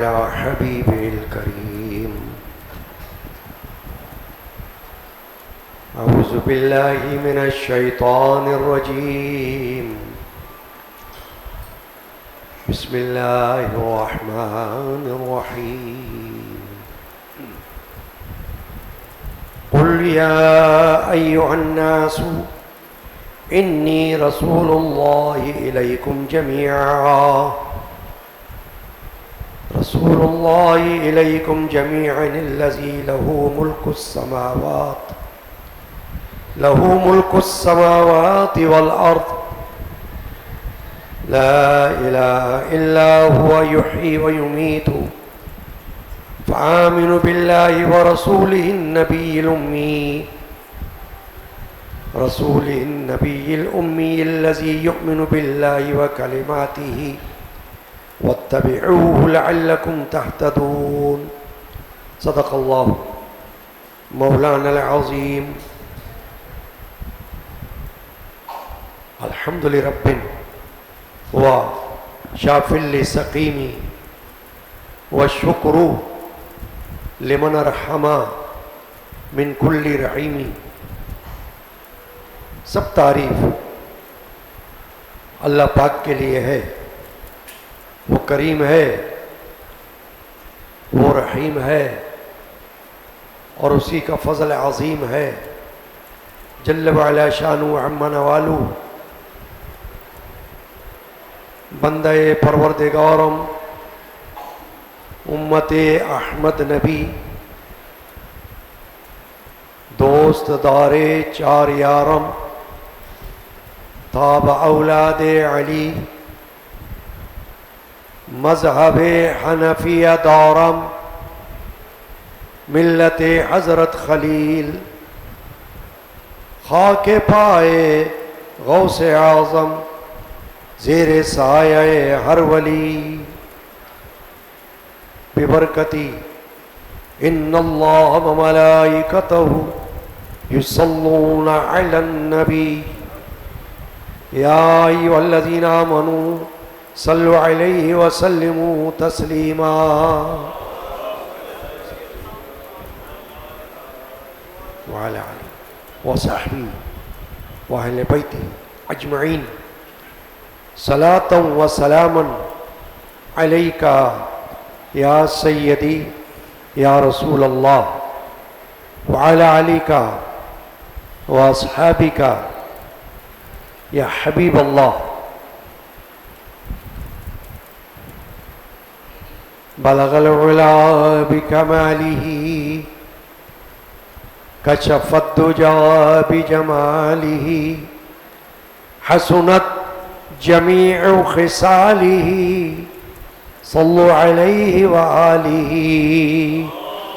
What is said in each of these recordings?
يا حبيبي الكريم أعوذ بالله من الشيطان الرجيم بسم الله الرحمن الرحيم قل يا أيها الناس إني رسول الله إليكم جميعا رسول الله إليكم جميعا الذي له ملك السماوات والأرض لا إله إلا هو يحيي ويميت فآمنوا بالله ورسوله النبي الأمي الذي يؤمن بالله وكلماته واتبعوه لعلكم تهتدون صدق الله مولانا العظيم الحمد لرب وشاف لسقيم والشكر لمن رحم من كل رحيم سب تعریف اللہ پاک کے لیے ہے، وہ کریم ہے، وہ رحیم ہے، اور اسی کا فضل عظیم ہے جل وعلا شانو عم نوالو۔ بندہ پروردگارم امت احمد نبی دوست دار چار یارم تاب اولاد علی مذہب حنفیہ دارم ملت حضرت خلیل خاک پائے غوث اعظم زیر سایہ ہر ولی ببرکتی ان اللہ و ملائکتہ یصلون علی النبی یا ایھا الذین آمنوا صلوا علیہ وسلموا تسلیما۔ وعلی آلہ وصحبہ وأہل بیتہ اجمعین صلاۃ و سلاما علیک یا سیدی یا رسول اللہ وعلی آلک واصحابک یا حبیب اللہ۔ بلغ العلا بکمالہ کشف الدجا بجمالہ حسنت جمیع خصالہ صلوا علیہ وآلہ۔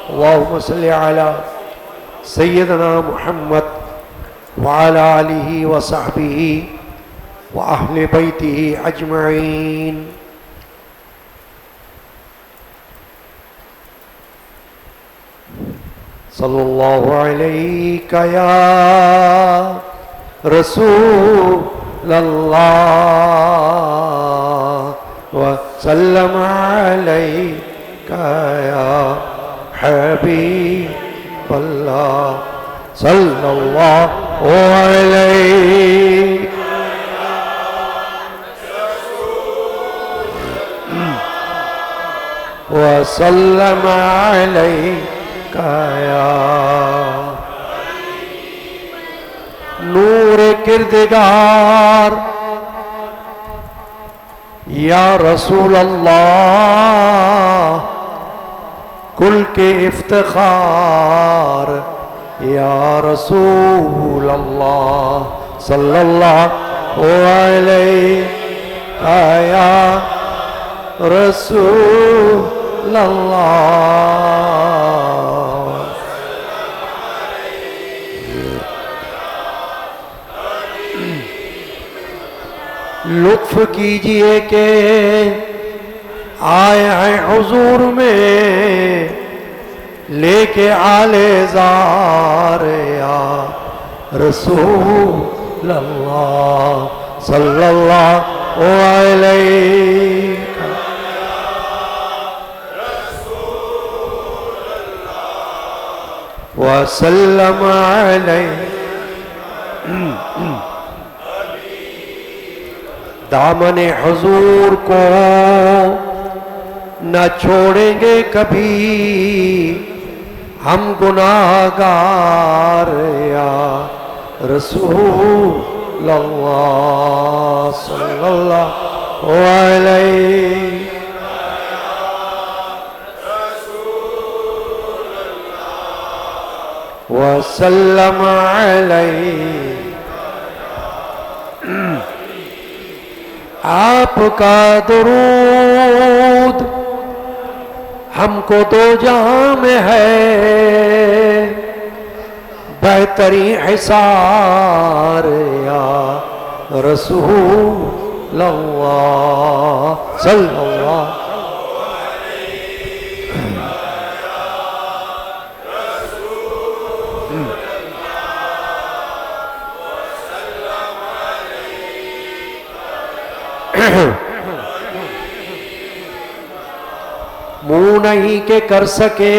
اللہم صل علی سیدنا محمد وعلی آلہ وصحبہ وأہل بیتہ اجمعین۔ صلی اللہ علیک یا رسول اللہ وسلم علیک یا حبیب اللہ صلی اللہ علیک وسلم علیک یا نور کردگار یا رسول اللہ کل کے افتخار یا رسول اللہ صلی اللہ علیہ یا رسول اللہ۔ لطف کیجئے کہ آئے ہیں حضور میں لے کے آل زار یا رسول اللہ صلی اللہ علیہ وسلم علیہ. دامن حضور کو نہ چھوڑیں گے کبھی ہم گناہگار یا رسول اللہ صلی اللہ علیہ وسلم علیہ. آپ کا درود ہم کو دو جہاں میں ہے بہترین حصار یا رسول اللہ صلی اللہ. منہ نہیں کہ کر سکے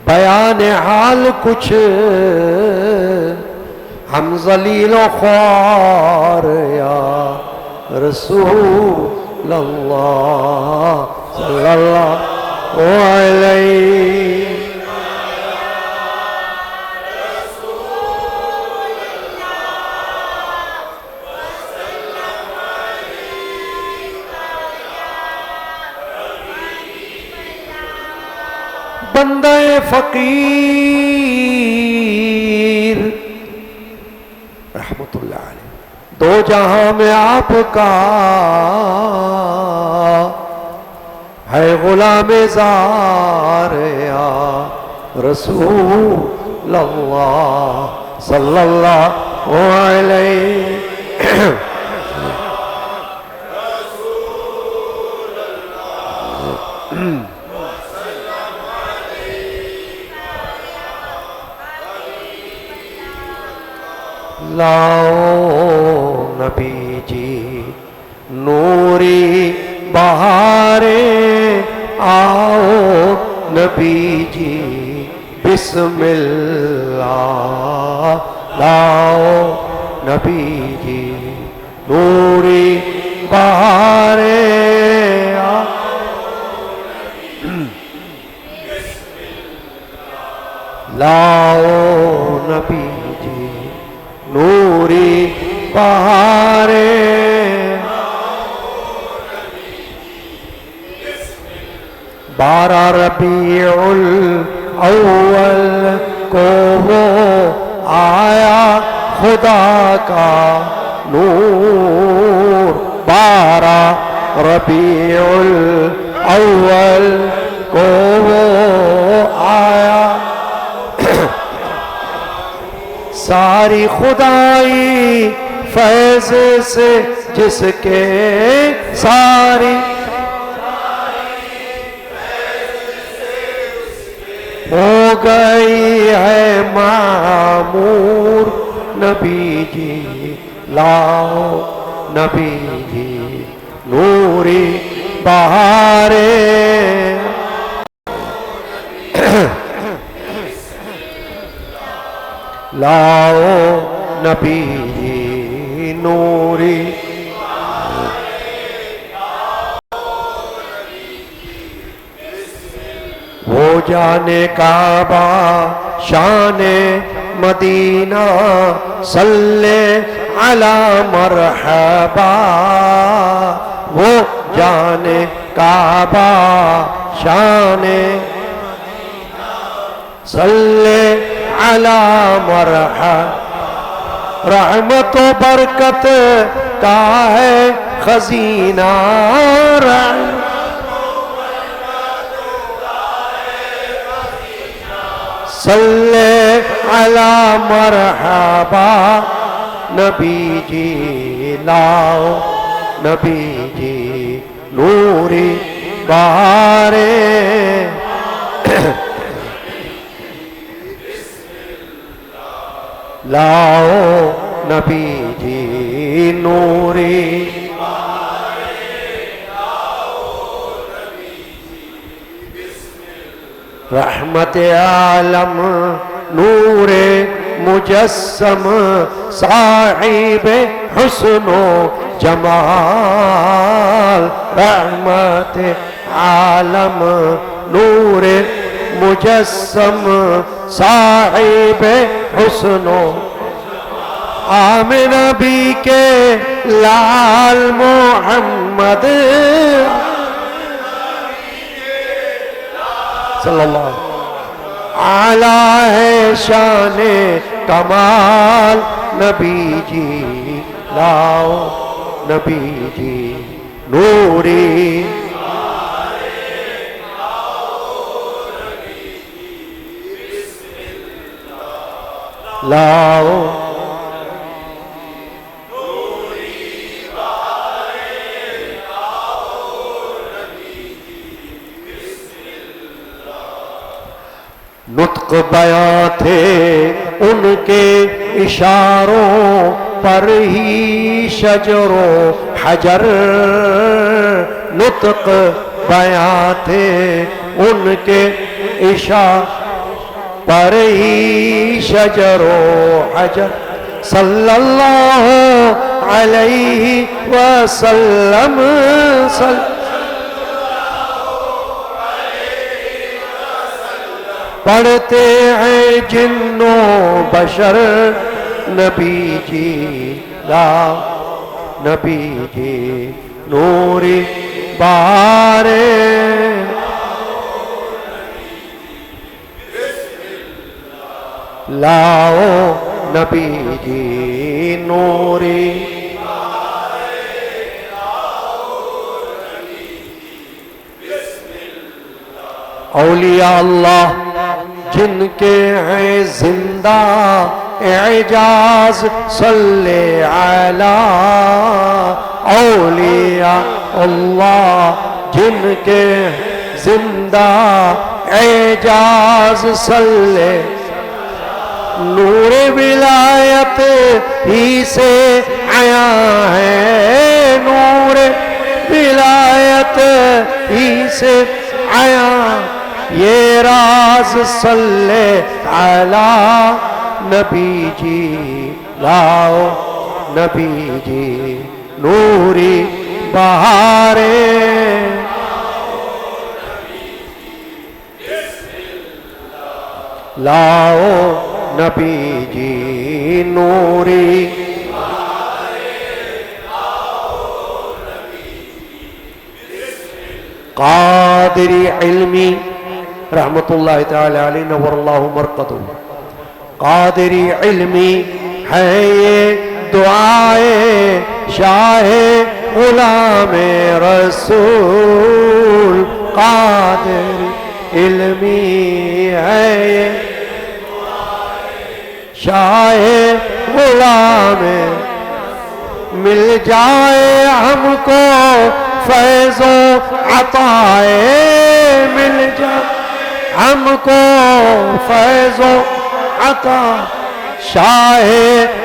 بیان حال کچھ ہم ذلیل و خوار یا رسول اللہ صلی اللہ علیہ. بندہ فقیر رحمت اللہ علیہ دو جہاں میں آپ کا ہے غلام زار یا رسول اللہ صلی اللہ علیہ. لاؤ نبی جی نوری بہاریں آؤ نبی جی بسم اللہ. لاؤ نبی جی نوری بہاریں آؤ لاؤ نبی جی نوری بہاریں. 12 ربیع الاول کو وہ آیا خدا کا نور. 12 ربیع الاول کو وہ آیا ساری خدائی فیض سے جس کے ساری ہو گئی ہے معمور. نبی جی لاؤ نبی جی نوری بہاریں. لاؤ نبی جی نوری وہ جانے کعبہ شان مدینہ صلی علی مرحبا. وہ جانے کعبہ شان صلی علی مرحبا. رحمت و برکت کا ہے خزینہ صلی علی مرحبا. نبی جی لاؤ نبی جی نوری بہاریں. لاؤ نبی جی نوری رحمت عالم نور مجسم صاحب حسن و جمال رحمت عالم نور مجسم صاحب حسن و آمن نبی کے لال محمد صلی اللہ علیہ وسلم اعلیٰ ہے شان کمال نبی جی لاؤ نبی جی نوری لاؤ نطق بیاں تھے ان کے اشاروں پر ہی شجر و حجر نطق بیاں تھے ان کے اشاروں پر ہی شجر و حجر صلی اللہ علیہ وسلم پڑھتے ہیں جن و بشر نبی جی لا نبی جی نوری بارے لاؤ نبی جی نوری اولیاء اللہ جن کے ہیں زندہ اعجاز صلی علی اولیاء اللہ جن کے زندہ اعجاز صلی نور ولایت ہی سے آیا ہے نور ولایت ہی سے آیا یہ راز صلی علی نبی جی لاؤ نبی جی نوری بہاریں لاؤ نبی جی نوری قادری علمی رحمت اللہ تعالی علیہ نور اللہ مرقدہ قادری علمی ہے یہ دعائے شاہ غلام رسول قادری علمی ہے یہ شاہ غلام مل جائے ہم کو فیض و عطائے مل جائے ہم کو فیض و عطا شاہ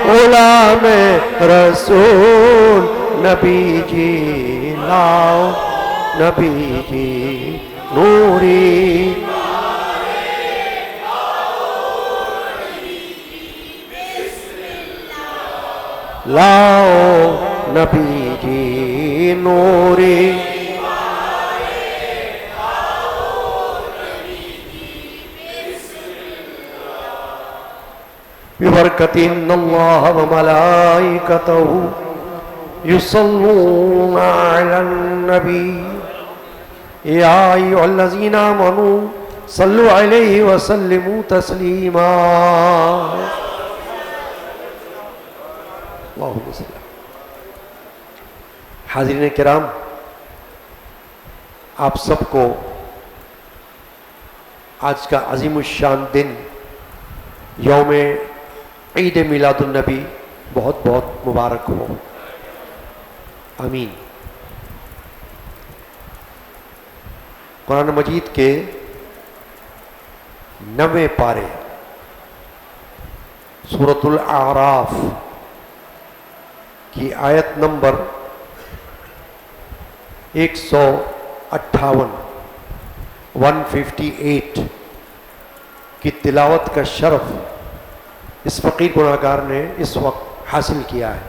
غلام رسول نبی جی لاؤ نبی جی نوری لاؤ نبی جی نوری ببرکت ان اللہ وملائکتہ یصلون علی النبی یا ایھا الذین آمنوا صلوا علیہ وسلموا تسلیما اللہم صلی اللہ. حاضرین کرام، آپ سب کو آج کا عظیم الشان دن یوم عید میلاد النبی بہت بہت مبارک ہو. آمین. قرآن مجید کے 9ویں پارے سورۃ الاعراف کی آیت نمبر 158 158 کی تلاوت کا شرف اس فقیر گناہ گار نے اس وقت حاصل کیا ہے۔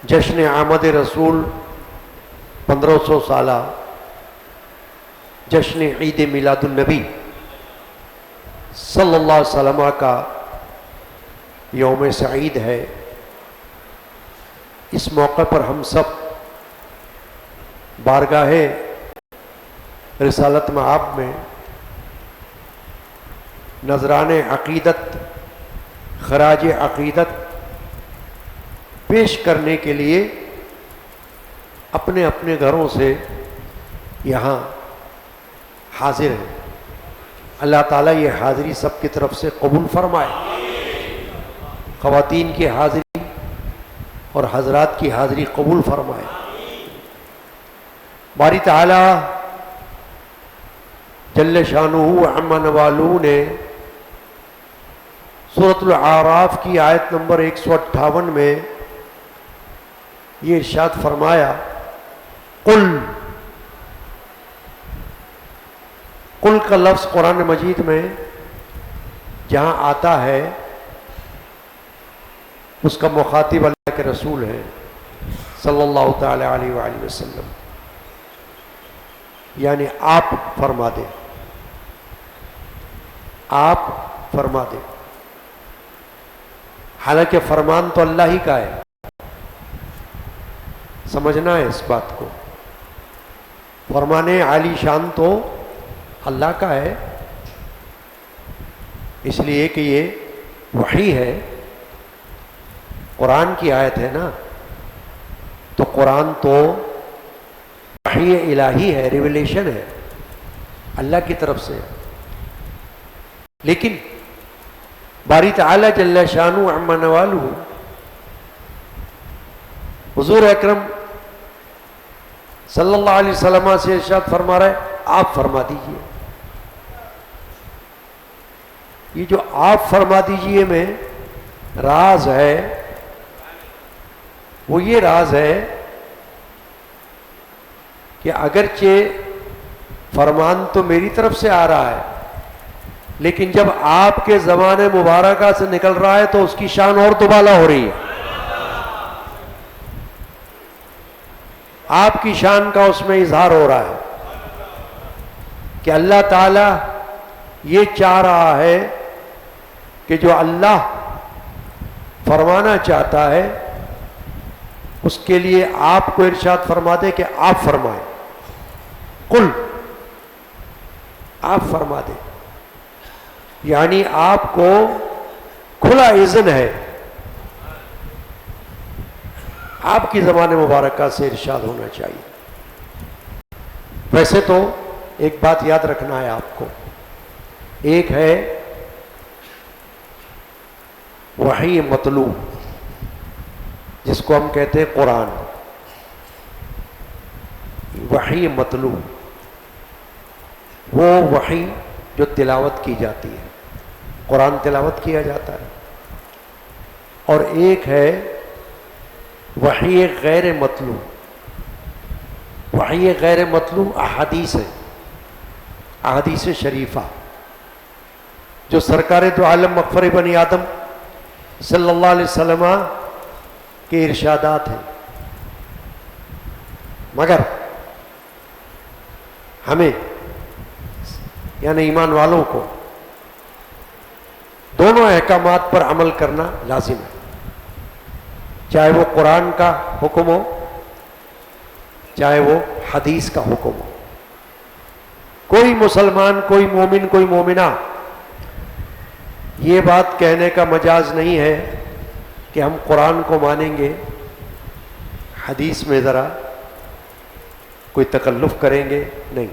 جشن آمد رسول 1500 سالہ، جشن عید میلاد النبی صلی اللہ علیہ وسلم کا یوم سعید ہے۔ اس موقع پر ہم سب بارگاہ رسالت مآب میں نذران عقیدت، خراج عقیدت پیش کرنے کے لیے اپنے اپنے گھروں سے یہاں حاضر ہیں۔ اللہ تعالیٰ یہ حاضری سب کی طرف سے قبول فرمائے۔ خواتین کی حاضری اور حضرات کی حاضری قبول فرمائے۔ باری تعالیٰ جل شانہ عم نوالہ نے سورۃ الاعراف کی آیت نمبر 158 میں یہ ارشاد فرمایا، قل کا لفظ قرآن مجید میں جہاں آتا ہے اس کا مخاطب اللہ کے رسول ہے صلی اللہ تعالی علیہ وآلہ وسلم، یعنی آپ فرما دیں، آپ فرما دیں۔ حالانکہ فرمان تو اللہ ہی کا ہے، سمجھنا ہے اس بات کو۔ فرمان عالی شان تو اللہ کا ہے، اس لیے کہ یہ وحی ہے، قرآن کی آیت ہے نا، تو قرآن تو وحی الہی ہے، ریویلیشن ہے اللہ کی طرف سے۔ لیکن باری تعالی جل شانہ عم نوالہ حضور اکرم صلی اللہ علیہ وسلم سے ارشاد فرما رہا ہے، آپ فرما دیجئے۔ یہ جو آپ فرما دیجئے میں راز ہے، وہ یہ راز ہے کہ اگرچہ فرمان تو میری طرف سے آ رہا ہے، لیکن جب آپ کے زبان مبارکہ سے نکل رہا ہے تو اس کی شان اور دوبالا ہو رہی ہے، آپ کی شان کا اس میں اظہار ہو رہا ہے کہ اللہ تعالیٰ یہ چاہ رہا ہے کہ جو اللہ فرمانا چاہتا ہے اس کے لیے آپ کو ارشاد فرما دے کہ آپ فرمائیں، قل، آپ فرما دیں، یعنی آپ کو کھلا اذن ہے، آپ کی زبان مبارکہ سے ارشاد ہونا چاہیے۔ ویسے تو ایک بات یاد رکھنا ہے آپ کو، ایک ہے وحی مطلوع جس کو ہم کہتے ہیں قرآن، وحی مطلوع وہ وحی جو تلاوت کی جاتی ہے، قرآن تلاوت کیا جاتا ہے، اور ایک ہے وحی غیر مطلوع۔ وحی غیر مطلوع احادیث ہے، احادیث شریفہ جو سرکار دو عالم مغفر بنی آدم صلی اللہ علیہ وسلم کے ارشادات ہیں، مگر ہمیں یعنی ایمان والوں کو دونوں احکامات پر عمل کرنا لازم ہے، چاہے وہ قرآن کا حکم ہو چاہے وہ حدیث کا حکم ہو۔ کوئی مسلمان، کوئی مومن، کوئی مومنہ یہ بات کہنے کا مجاز نہیں ہے کہ ہم قرآن کو مانیں گے، حدیث میں ذرا کوئی تکلف کریں گے، نہیں۔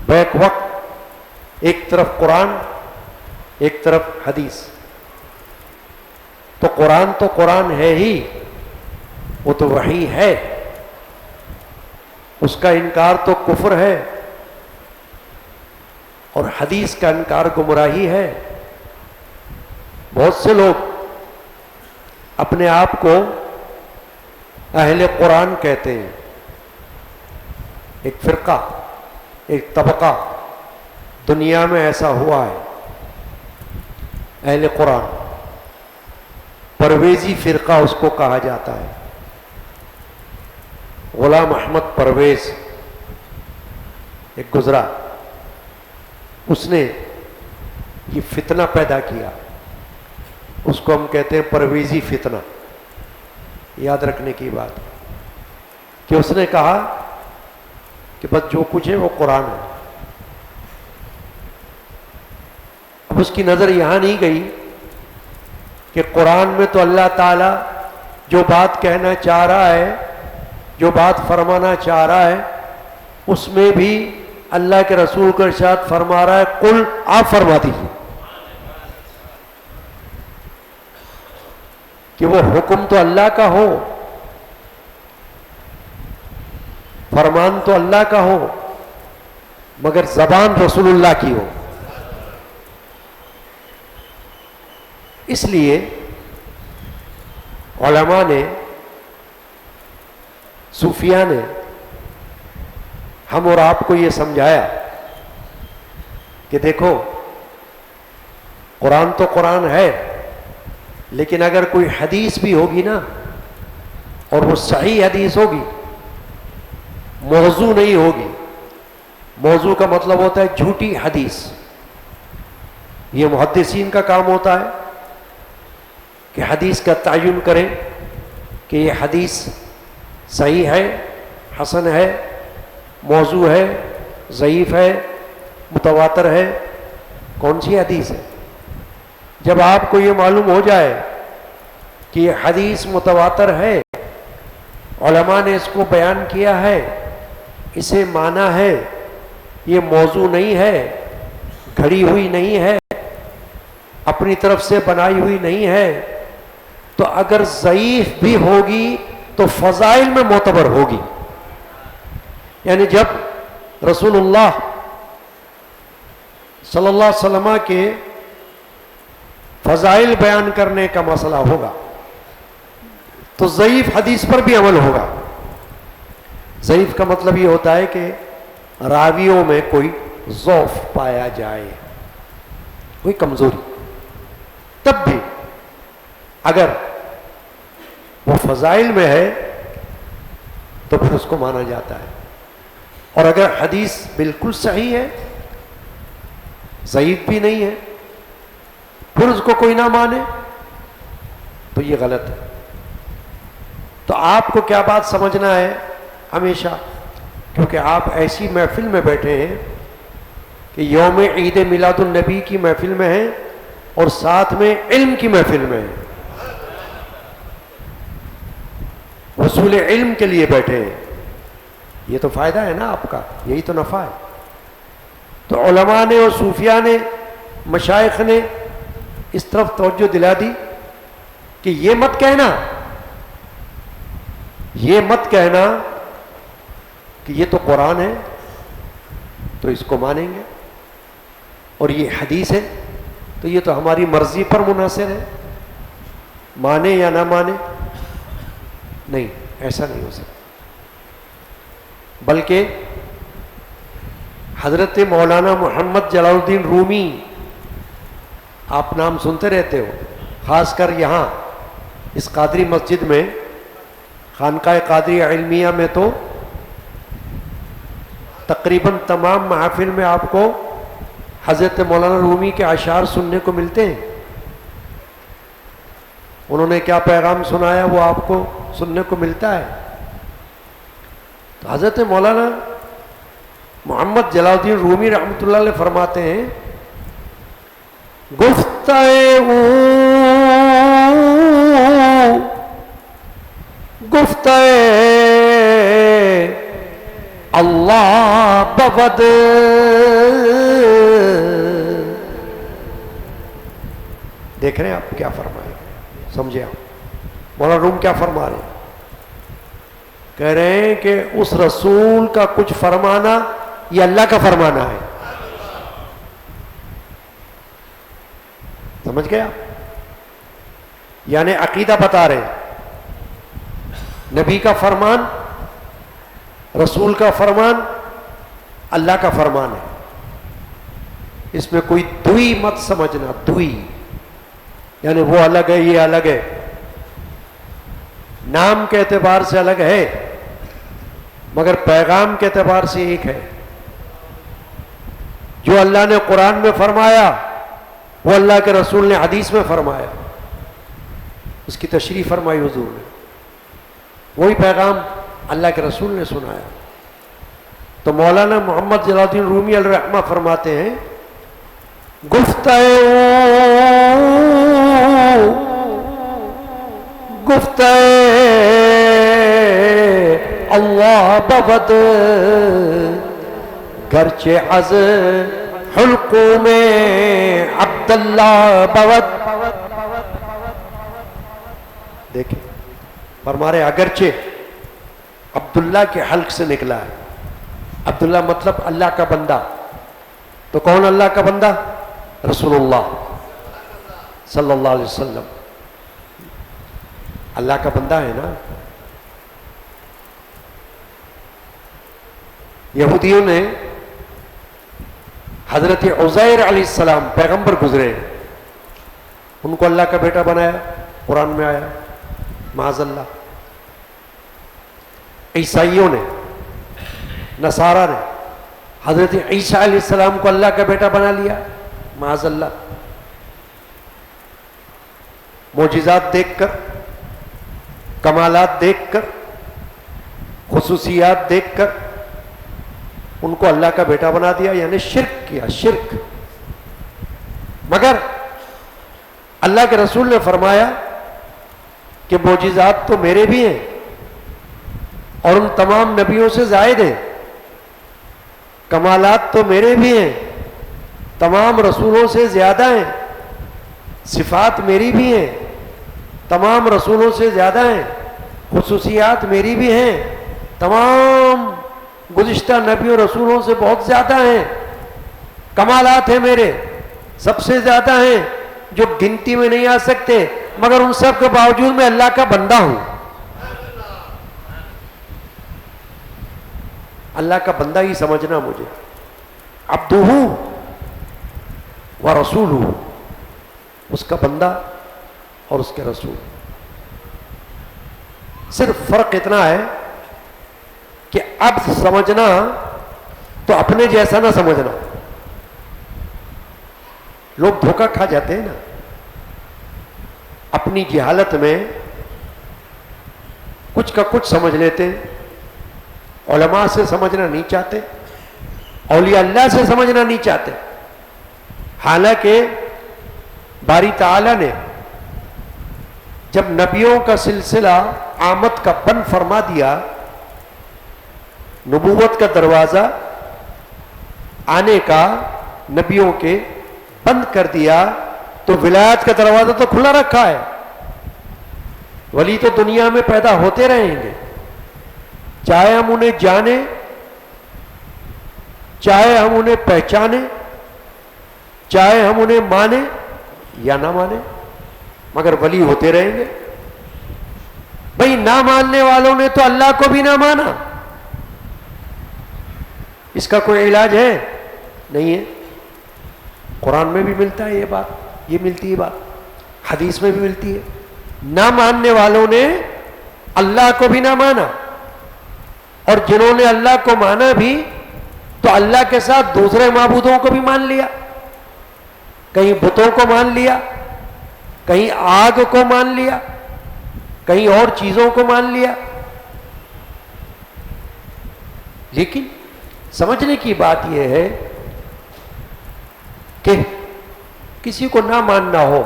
بیک وقت ایک طرف قرآن ایک طرف حدیث، تو قرآن ہے ہی، وہ تو وحی ہے، اس کا انکار تو کفر ہے، اور حدیث کا انکار گمراہی ہے۔ بہت سے لوگ اپنے آپ کو اہل قرآن کہتے ہیں، ایک فرقہ ایک طبقہ دنیا میں ایسا ہوا ہے، اہل قرآن، پرویزی فرقہ اس کو کہا جاتا ہے۔ غلام احمد پرویز ایک گزرا، اس نے یہ فتنہ پیدا کیا، اس کو ہم کہتے ہیں پرویزی فتنہ۔ یاد رکھنے کی بات کہ اس نے کہا کہ بس جو کچھ ہے وہ قرآن ہے۔ اب اس کی نظر یہاں نہیں گئی کہ قرآن میں تو اللہ تعالیٰ جو بات کہنا چاہ رہا ہے، جو بات فرمانا چاہ رہا ہے، اس میں بھی اللہ کے رسول کا ارشاد فرما رہا ہے، قل، آپ فرما دیجیے کہ وہ حکم تو اللہ کا ہو، فرمان تو اللہ کا ہو، مگر زبان رسول اللہ کی ہو۔ اس لیے علماء نے، صوفیاء نے ہم اور آپ کو یہ سمجھایا کہ دیکھو قرآن تو قرآن ہے، لیکن اگر کوئی حدیث بھی ہوگی نا، اور وہ صحیح حدیث ہوگی، موضوع نہیں ہوگی، موضوع کا مطلب ہوتا ہے جھوٹی حدیث، یہ محدثین کا کام ہوتا ہے کہ حدیث کا تعین کریں کہ یہ حدیث صحیح ہے، حسن ہے، موضوع ہے، ضعیف ہے، متواتر ہے، کون سی حدیث ہے۔ جب آپ کو یہ معلوم ہو جائے کہ یہ حدیث متواتر ہے، علماء نے اس کو بیان کیا ہے، اسے مانا ہے، یہ موضوع نہیں ہے، گھڑی ہوئی نہیں ہے، اپنی طرف سے بنائی ہوئی نہیں ہے، تو اگر ضعیف بھی ہوگی تو فضائل میں معتبر ہوگی۔ یعنی جب رسول اللہ صلی اللہ علیہ وسلم کے فضائل بیان کرنے کا مسئلہ ہوگا تو ضعیف حدیث پر بھی عمل ہوگا۔ ضعیف کا مطلب یہ ہوتا ہے کہ راویوں میں کوئی ضعف پایا جائے، کوئی کمزوری، تب بھی اگر وہ فضائل میں ہے تو پھر اس کو مانا جاتا ہے۔ اور اگر حدیث بالکل صحیح ہے، ضعیف بھی نہیں ہے، پھر اس کو کوئی نہ مانے تو یہ غلط ہے۔ تو آپ کو کیا بات سمجھنا ہے ہمیشہ، کیونکہ آپ ایسی محفل میں بیٹھے ہیں کہ یوم عید میلاد النبی کی محفل میں ہیں اور ساتھ میں علم کی محفل میں ہیں، حصول علم کے لیے بیٹھے ہیں، یہ تو فائدہ ہے نا آپ کا، یہی تو نفع ہے۔ تو علماء نے اور صوفیاء نے، مشائخ نے اس طرف توجہ دلا دی کہ یہ مت کہنا کہ یہ تو قرآن ہے تو اس کو مانیں گے، اور یہ حدیث ہے تو یہ تو ہماری مرضی پر منحصر ہے، مانے یا نہ مانے۔ نہیں، ایسا نہیں ہو سکتا، بلکہ حضرت مولانا محمد جلال الدین رومی، آپ نام سنتے رہتے ہو، خاص کر یہاں اس قادری مسجد میں، خانقاہ قادری علمیہ میں تو تقریباً تمام محافل میں آپ کو حضرت مولانا رومی کے اشعار سننے کو ملتے ہیں۔ انہوں نے کیا پیغام سنایا وہ آپ کو سننے کو ملتا ہے۔ تو حضرت مولانا محمد جلال الدین رومی رحمۃ اللہ علیہ فرماتے ہیں، گفتہ اللہ ببد دیکھ رہے ہیں آپ کیا فرمائے، سمجھے آپ مولانا روم کیا فرما رہے ہیں؟ کہہ رہے ہیں کہ اس رسول کا کچھ فرمانا یہ اللہ کا فرمانا ہے۔ سمجھ گیا؟ یعنی عقیدہ بتا رہے ہیں، نبی کا فرمان، رسول کا فرمان اللہ کا فرمان ہے. اس میں کوئی دوئی مت سمجھنا. دوئی یعنی وہ الگ ہے یہ الگ ہے، نام کے اعتبار سے الگ ہے مگر پیغام کے اعتبار سے ایک ہے. جو اللہ نے قرآن میں فرمایا وہ اللہ کے رسول نے حدیث میں فرمایا، اس کی تشریح فرمائی حضور نے، وہی پیغام اللہ کے رسول نے سنایا. تو مولانا محمد جلال الدین رومی علیہ الرحمہ فرماتے ہیں گفتگو اللہ بود گرچہ از حلقوں میں عبداللہ بود. دیکھیں فرما رہے اگرچہ عبداللہ کے حلق سے نکلا ہے. عبداللہ مطلب اللہ کا بندہ. تو کون اللہ کا بندہ؟ رسول اللہ صلی اللہ علیہ وسلم اللہ کا بندہ ہے نا. یہودیوں نے حضرت عزیر علیہ السلام پیغمبر گزرے، ان کو اللہ کا بیٹا بنایا، قرآن میں آیا معاذ اللہ. عیسائیوں نے، نصارہ نے حضرت عیسیٰ علیہ السلام کو اللہ کا بیٹا بنا لیا معاذ اللہ. معجزات دیکھ کر، کمالات دیکھ کر، خصوصیات دیکھ کر ان کو اللہ کا بیٹا بنا دیا، یعنی شرک کیا، شرک. مگر اللہ کے رسول نے فرمایا کہ معجزات تو میرے بھی ہیں اور ان تمام نبیوں سے زائد ہیں، کمالات تو میرے بھی ہیں، تمام رسولوں سے زیادہ ہیں، صفات میری بھی ہیں، تمام رسولوں سے زیادہ ہیں، خصوصیات میری بھی ہیں، تمام گزشتہ نبیوں رسولوں سے بہت زیادہ ہیں، کمالات ہیں میرے سب سے زیادہ ہیں جو گنتی میں نہیں آ سکتے، مگر ان سب کے باوجود میں اللہ کا بندہ ہوں. اللہ کا بندہ ہی سمجھنا مجھے. عبدہ و رسولہ، اس کا بندہ اور اس کے رسول. صرف فرق اتنا ہے کہ اب سمجھنا تو اپنے جیسا نہ سمجھنا. لوگ دھوکہ کھا جاتے ہیں نا اپنی جہالت میں، کچھ کا کچھ سمجھ لیتے ہیں. علماء سے سمجھنا نہیں چاہتے، اولیاء اللہ سے سمجھنا نہیں چاہتے. حالانکہ باری تعالیٰ نے جب نبیوں کا سلسلہ آمد کا بند فرما دیا، نبوت کا دروازہ آنے کا نبیوں کے بند کر دیا، تو ولایت کا دروازہ تو کھلا رکھا ہے. ولی تو دنیا میں پیدا ہوتے رہیں گے، چاہے ہم انہیں جانیں، چاہے ہم انہیں پہچانیں، چاہے ہم انہیں مانیں یا نہ مانیں، مگر ولی ہوتے رہیں گے. بھئی نہ ماننے والوں نے تو اللہ کو بھی نہ مانا، اس کا کوئی علاج ہے؟ نہیں ہے. قرآن میں بھی ملتا ہے یہ بات، یہ ملتی ہے بات، حدیث میں بھی ملتی ہے. نہ ماننے والوں نے اللہ کو بھی نہ مانا، اور جنہوں نے اللہ کو مانا بھی تو اللہ کے ساتھ دوسرے معبودوں کو بھی مان لیا. کہیں بتوں کو مان لیا، کہیں آگ کو مان لیا، کہیں اور چیزوں کو مان لیا. لیکن سمجھنے کی بات یہ ہے کہ کسی کو نہ ماننا ہو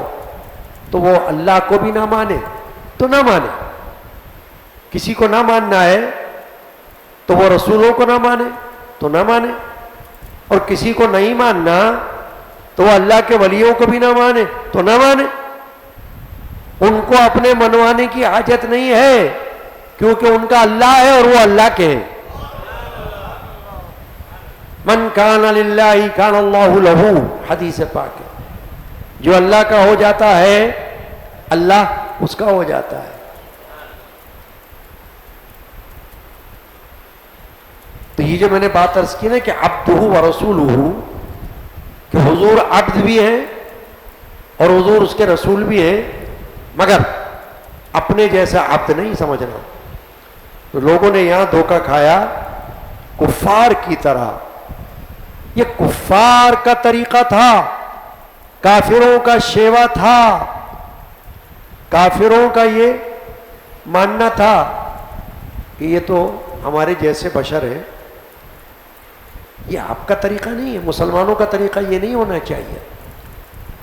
تو وہ اللہ کو بھی نہ مانے تو نہ مانے، کسی کو نہ ماننا ہے تو وہ رسولوں کو نہ مانے تو نہ مانے، اور کسی کو نہیں ماننا تو وہ اللہ کے ولیوں کو بھی نہ مانے تو نہ مانے. ان کو اپنے منوانے کی حاجت نہیں ہے کیونکہ ان کا اللہ ہے اور وہ اللہ کے ہیں. من کان للہ کان اللہ لہ، حدیث پاک ہے. جو اللہ کا ہو جاتا ہے اللہ اس کا ہو جاتا ہے. تو یہ جو میں نے بات عرض کی نا کہ عبدہ و رسولہ، کہ حضور عبد بھی ہیں اور حضور اس کے رسول بھی ہیں، مگر اپنے جیسا عبد نہیں سمجھنا. تو لوگوں نے یہاں دھوکہ کھایا کفار کی طرح. یہ کفار کا طریقہ تھا، کافروں کا شیوا تھا، کافروں کا یہ ماننا تھا کہ یہ تو ہمارے جیسے بشر ہیں. یہ آپ کا طریقہ نہیں ہے، مسلمانوں کا طریقہ یہ نہیں ہونا چاہیے.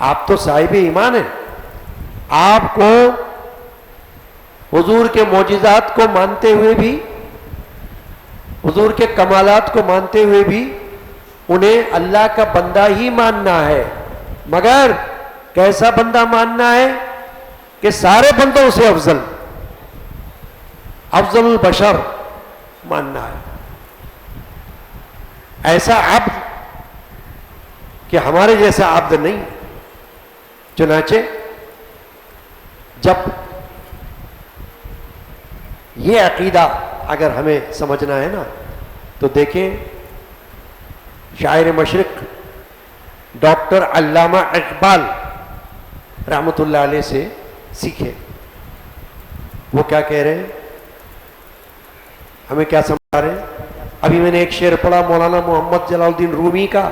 آپ تو صاحب ایمان ہیں، آپ کو حضور کے معجزات کو مانتے ہوئے بھی، حضور کے کمالات کو مانتے ہوئے بھی انہیں اللہ کا بندہ ہی ماننا ہے. مگر کیسا بندہ ماننا ہے کہ سارے بندوں سے افضل البشر ماننا ہے. ایسا عبد کہ ہمارے جیسا عبد نہیں. چنانچہ جب یہ عقیدہ اگر ہمیں سمجھنا ہے نا تو دیکھیں شاعر مشرق ڈاکٹر علامہ اقبال رحمۃ اللہ علیہ سے سیکھیں. وہ کیا کہہ رہے ہیں، ہمیں کیا سمجھا رہے ہیں. ابھی میں نے ایک شعر پڑھا مولانا محمد جلال الدین رومی کا،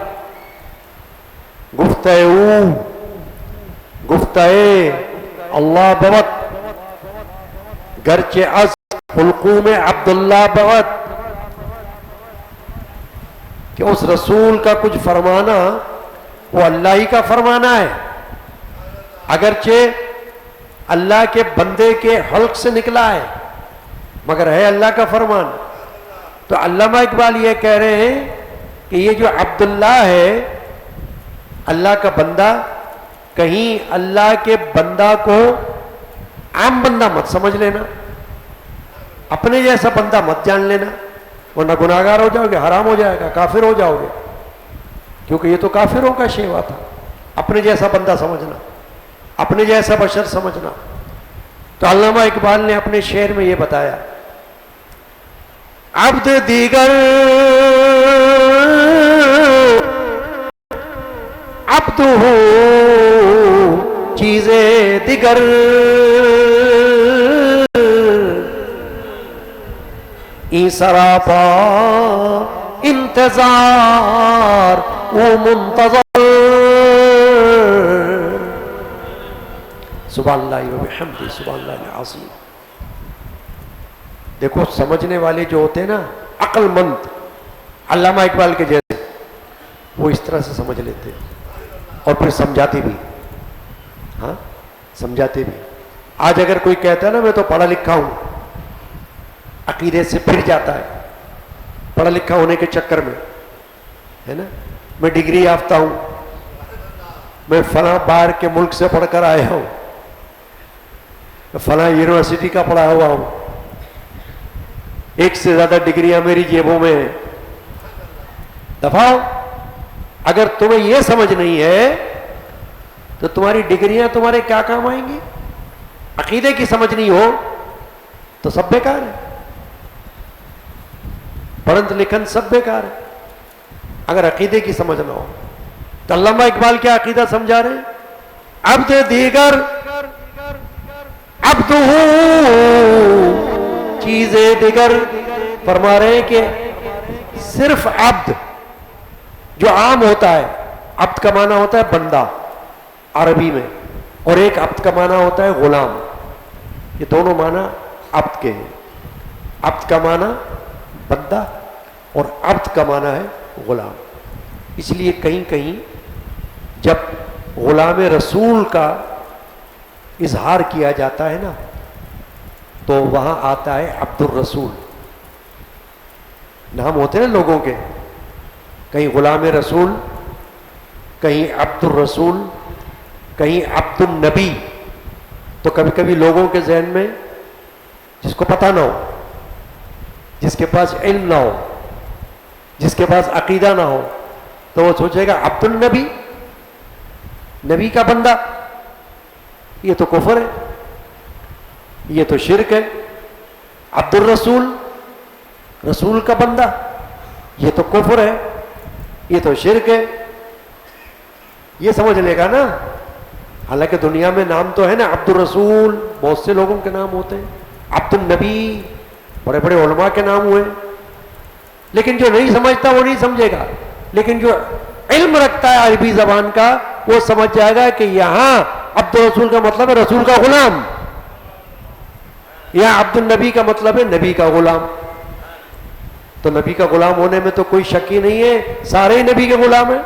گفتئے اللہ بوت گرچہ از حلقوم عبداللہ بوت، کہ اس رسول کا کچھ فرمانا وہ اللہ ہی کا فرمانا ہے، اگرچہ اللہ کے بندے کے حلق سے نکلا ہے مگر ہے اللہ کا فرمان. تو علامہ اقبال یہ کہہ رہے ہیں کہ یہ جو عبداللہ ہے اللہ کا بندہ، کہیں اللہ کے بندہ کو عام بندہ مت سمجھ لینا، اپنے جیسا بندہ مت جان لینا، ورنہ گناہگار ہو جاؤ گے، حرام ہو جائے گا، کافر ہو جاؤ گے. کیونکہ یہ تو کافروں کا شیوا تھا، اپنے جیسا بندہ سمجھنا، اپنے جیسا بشر سمجھنا. تو علامہ اقبال نے اپنے شعر میں یہ بتایا، عبد دیگر عبد ہو چیزیں دیگر، این سراپا انتظار او منتظر. سبحان اللہ و بحمدہ سبحان اللہ العظیم. دیکھو سمجھنے والے جو ہوتے ہیں نا عقل مند، علامہ اقبال کے جیسے، وہ اس طرح سے سمجھ لیتے اور پھر سمجھاتے بھی. ہاں سمجھاتے بھی. آج اگر کوئی کہتا ہے نا میں تو پڑھا لکھا ہوں، عقیدے سے پھر جاتا ہے پڑھا لکھا ہونے کے چکر میں، ہے نا، میں ڈگری یافتہ ہوں، میں فلاں باہر کے ملک سے پڑھ کر آیا ہوں، فلاں یونیورسٹی کا پڑھا ہوا ہوں، ایک سے زیادہ ڈگریاں میری جیبوں میں ہیں. دفاع. اگر تمہیں یہ سمجھ نہیں ہے تو تمہاری ڈگریاں تمہارے کیا کام آئیں گی؟ عقیدے کی سمجھ نہیں ہو تو سب بیکار ہے، پڑھن لکھن سب بیکار ہے اگر عقیدے کی سمجھ نہ ہو. تو علامہ اقبال کیا عقیدہ سمجھا رہے ہیں، عبد دیگر عبد ہوں چیزیں دیگر. فرما رہے ہیں کہ صرف عبد جو عام ہوتا ہے، عبد کا معنی ہوتا ہے بندہ عربی میں، اور ایک عبد کا معنی ہوتا ہے غلام. یہ دونوں معنی عبد کے ہیں. عبد کا معنی بندہ اور عبد کا معنی ہے غلام. اس لیے کہیں کہیں جب غلام رسول کا اظہار کیا جاتا ہے نا تو وہاں آتا ہے عبد الرسول. نام ہوتے ہیں لوگوں کے، کہیں غلام رسول، کہیں عبد الرسول، کہیں عبد النبی. تو کبھی کبھی لوگوں کے ذہن میں جس کو پتہ نہ ہو، جس کے پاس علم نہ ہو، جس کے پاس عقیدہ نہ ہو، تو وہ سوچے گا عبد النبی، نبی کا بندہ، یہ تو کفر ہے، یہ تو شرک ہے. عبد الرسول، رسول کا بندہ، یہ تو کفر ہے، یہ تو شرک ہے، یہ سمجھ لے گا نا۔ حالانکہ دنیا میں نام تو ہے نا، عبد الرسول بہت سے لوگوں کے نام ہوتے ہیں، عبد النبی بڑے بڑے علماء کے نام ہوئے، لیکن جو نہیں سمجھتا وہ نہیں سمجھے گا، لیکن جو علم رکھتا ہے عربی زبان کا وہ سمجھ جائے گا کہ یہاں عبد الرسول کا مطلب ہے رسول کا غلام، یہاں عبد النبی کا مطلب ہے نبی کا غلام۔ تو نبی کا غلام ہونے میں تو کوئی شک ہی نہیں ہے، سارے ہی نبی کے غلام ہیں۔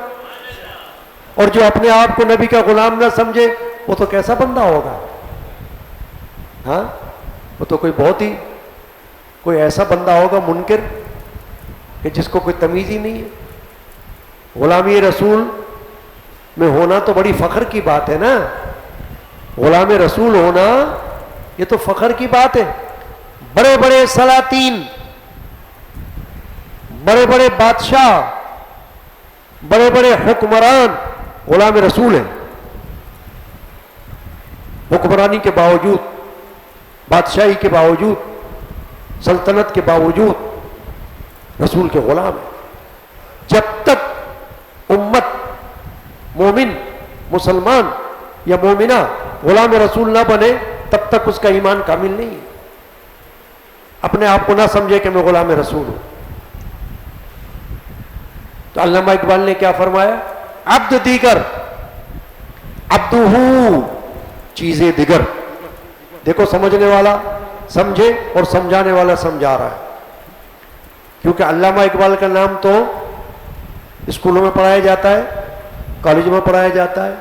اور جو اپنے آپ کو نبی کا غلام نہ سمجھے وہ تو کیسا بندہ ہوگا؟ ہاں، وہ تو کوئی ایسا بندہ ہوگا منکر کہ جس کو کوئی تمیز ہی نہیں ہے۔ غلامی رسول میں ہونا تو بڑی فخر کی بات ہے نا، غلام رسول ہونا یہ تو فخر کی بات ہے۔ بڑے بڑے سلاطین، بڑے بڑے بادشاہ، بڑے بڑے حکمران غلام رسول ہیں۔ حکمرانی کے باوجود، بادشاہی کے باوجود، سلطنت کے باوجود رسول کے غلام ہیں۔ جب تک امت مومن، مسلمان یا مومنہ غلام رسول نہ بنے تب تک اس کا ایمان کامل نہیں ہے۔ اپنے آپ کو نہ سمجھے کہ میں غلام رسول ہوں۔ تو علامہ اقبال نے کیا فرمایا؟ عبد دیگر عبدہ چیزیں دیگر۔ دیکھو سمجھنے والا سمجھے اور سمجھانے والا سمجھا رہا ہے، کیونکہ علامہ اقبال کا نام تو اسکولوں میں پڑھایا جاتا ہے، کالج میں پڑھایا جاتا ہے،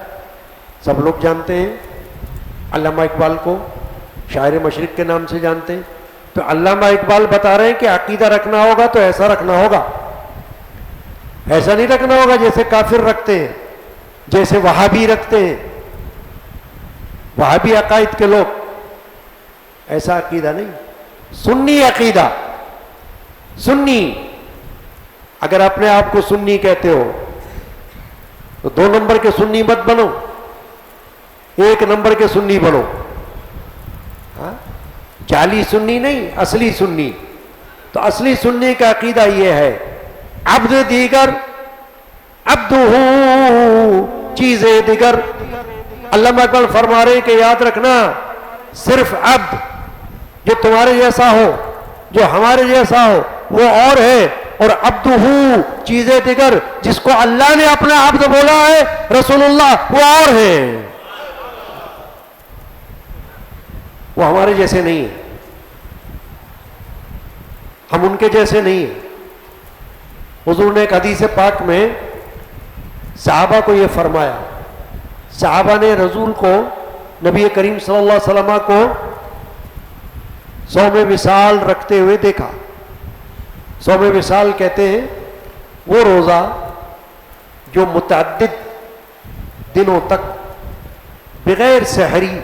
سب لوگ جانتے ہیں علامہ اقبال کو، شاعر مشرق کے نام سے جانتے ہیں۔ تو علامہ اقبال بتا رہے ہیں کہ عقیدہ رکھنا ہوگا تو ایسا رکھنا ہوگا، ایسا نہیں رکھنا ہوگا جیسے کافر رکھتے ہیں، جیسے وہابی رکھتے ہیں، وہابی عقائد کے لوگ، ایسا عقیدہ نہیں۔ سنی عقیدہ، سنی، اگر اپنے آپ کو سنی کہتے ہو تو 2 نمبر کے سنی مت بنو، 1 نمبر کے سنی بنو۔ ہاں، جعلی سنی نہیں، اصلی سنی۔ تو اصلی سنی کا عقیدہ یہ ہے، عبد دیگر عبدہ چیزیں دیگر۔ علامہ اقبال فرما رہے ہیں کہ یاد رکھنا، صرف عبد جو تمہارے جیسا ہو، جو ہمارے جیسا ہو، وہ اور ہے، اور عبدہ چیزیں دیگر، جس کو اللہ نے اپنا عبد بولا ہے رسول اللہ، وہ اور ہے، وہ ہمارے جیسے نہیں ہیں، ہم ان کے جیسے نہیں ہیں۔ حضور نے ایک حدیث پاک میں صحابہ کو یہ فرمایا، صحابہ نے رسول کو، نبی کریم صلی اللہ علیہ وسلم کو صوم وصال رکھتے ہوئے دیکھا۔ صوم وصال کہتے ہیں وہ روزہ جو متعدد دنوں تک بغیر سحری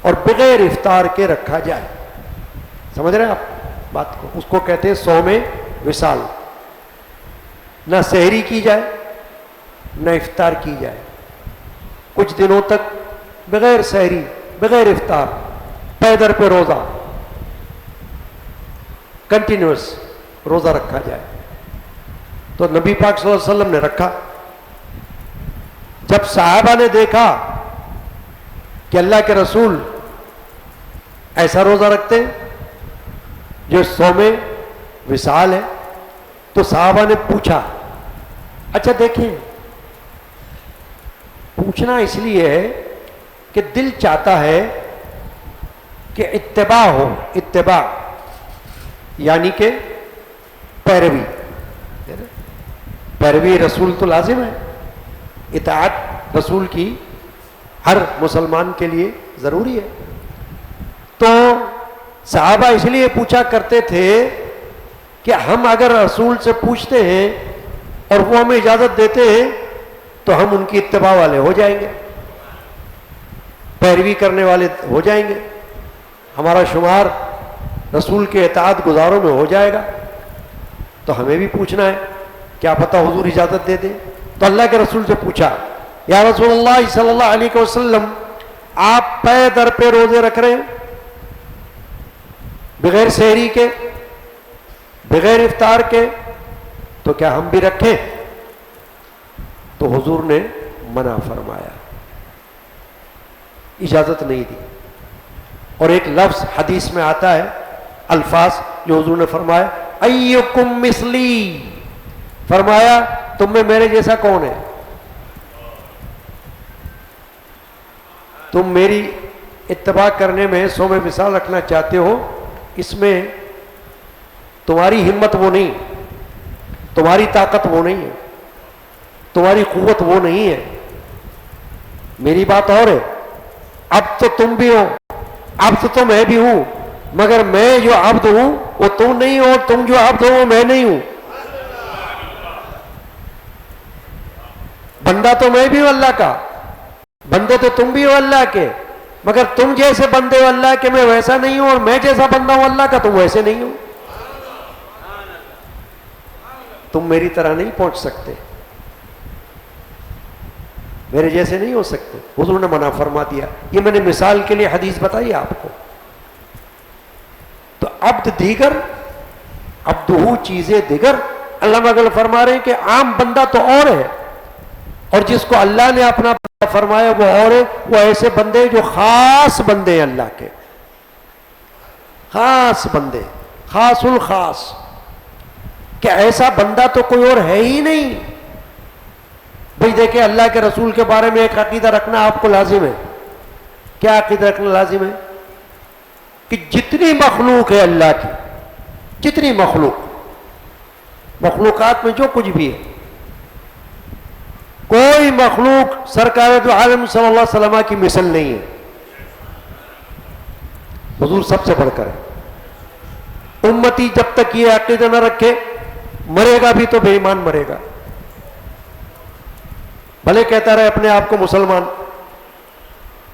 اور بغیر افطار کے رکھا جائے۔ سمجھ رہے ہیں آپ بات کو؟ اس کو کہتے ہیں صوم وصال۔ نہ سحری کی جائے نہ افطار کی جائے، کچھ دنوں تک بغیر سحری بغیر افطار پیدر پہ روزہ، کنٹینیوس روزہ رکھا جائے۔ تو نبی پاک صلی اللہ علیہ وسلم نے رکھا۔ جب صحابہ نے دیکھا کہ اللہ کے رسول ایسا روزہ رکھتے ہیں جو صوم وصال ہے، تو صحابہ نے پوچھا۔ اچھا دیکھیں، پوچھنا اس لیے ہے کہ دل چاہتا ہے کہ اتباع ہو، اتباع یعنی کہ پیروی، پیروی رسول تو لازم ہے، اطاعت رسول کی ہر مسلمان کے لیے ضروری ہے۔ تو صحابہ اس لیے پوچھا کرتے تھے کہ ہم اگر رسول سے پوچھتے ہیں اور وہ ہمیں اجازت دیتے ہیں تو ہم ان کی اتباع والے ہو جائیں گے، پیروی کرنے والے ہو جائیں گے، ہمارا شمار رسول کے اطاعت گزاروں میں ہو جائے گا۔ تو ہمیں بھی پوچھنا ہے، کیا پتہ حضور اجازت دے دیں۔ تو اللہ کے رسول سے پوچھا، یا رسول اللہ صلی اللہ علیہ وسلم، آپ پے در پہ روزے رکھ رہے ہیں بغیر سحری کے، بغیر افطار کے، تو کیا ہم بھی رکھیں؟ تو حضور نے منع فرمایا، اجازت نہیں دی. اور ایک لفظ حدیث میں آتا ہے، الفاظ جو حضور نے فرمایا، ایکم مثلی، فرمایا تم میں میرے جیسا کون ہے؟ تم میری اتباع کرنے میں 100 میں مثال رکھنا چاہتے ہو، اس میں تمہاری ہمت وہ نہیں، تمہاری طاقت وہ نہیں ہے، تمہاری قوت وہ نہیں ہے. میری بات اور ہے. اب تو تم بھی ہو، اب تو میں بھی ہوں، مگر میں جو عبد ہوں وہ تم نہیں ہو، اور تم جو عبد ہو وہ میں نہیں ہوں. بندہ تو میں بھی ہوں اللہ کا، بندے تو تم بھی ہو اللہ کے، مگر تم جیسے بندے ہو اللہ کے میں ویسا نہیں ہوں، اور میں جیسا بندہ ہوں اللہ کا تم ویسے نہیں ہو. تم میری طرح نہیں پہنچ سکتے، میرے جیسے نہیں ہو سکتے. حضور نے منع فرما دیا. یہ میں نے مثال کے لیے حدیث بتائی آپ کو. تو عبد دیگر، عبدہ چیزیں دیگر. علامہ اقبال فرما رہے ہیں کہ عام بندہ تو اور ہے، اور جس کو اللہ نے اپنا فرمایا وہ اور ہے. وہ ایسے بندے جو خاص بندے ہیں اللہ کے، خاص بندے، خاص الخاص، کہ ایسا بندہ تو کوئی اور ہے ہی نہیں. بھئی دیکھیں، اللہ کے رسول کے بارے میں ایک عقیدہ رکھنا آپ کو لازم ہے. کیا عقیدہ رکھنا لازم ہے؟ کہ جتنی مخلوق ہے اللہ کی، جتنی مخلوقات میں جو کچھ بھی ہے، کوئی مخلوق سرکار دو عالم صلی اللہ علیہ وسلم کی مثل نہیں ہے. حضور سب سے بڑھ کر ہے. امتی جب تک یہ عقیدہ نہ رکھے، مرے گا بھی تو بے ایمان مرے گا. بھلے کہتا رہے اپنے آپ کو مسلمان،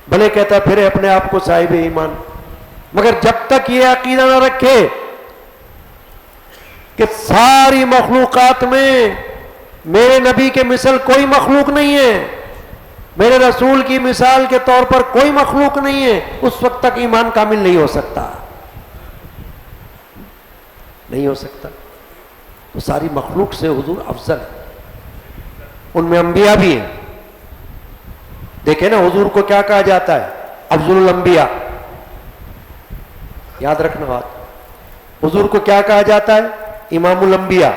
بھلے کہتا پھرے اپنے آپ کو صاحب ایمان، مگر جب تک یہ عقیدہ نہ رکھے کہ ساری مخلوقات میں میرے نبی کے مثل کوئی مخلوق نہیں ہے، میرے رسول کی مثال کے طور پر کوئی مخلوق نہیں ہے، اس وقت تک ایمان کامل نہیں ہو سکتا، نہیں ہو سکتا. تو ساری مخلوق سے حضور افضل ہے. ان میں انبیاء بھی ہیں. دیکھیں نا حضور کو کیا کہا جاتا ہے؟ افضل الانبیاء. یاد رکھنا بات. حضور کو کیا کہا جاتا ہے؟ امام الانبیاء.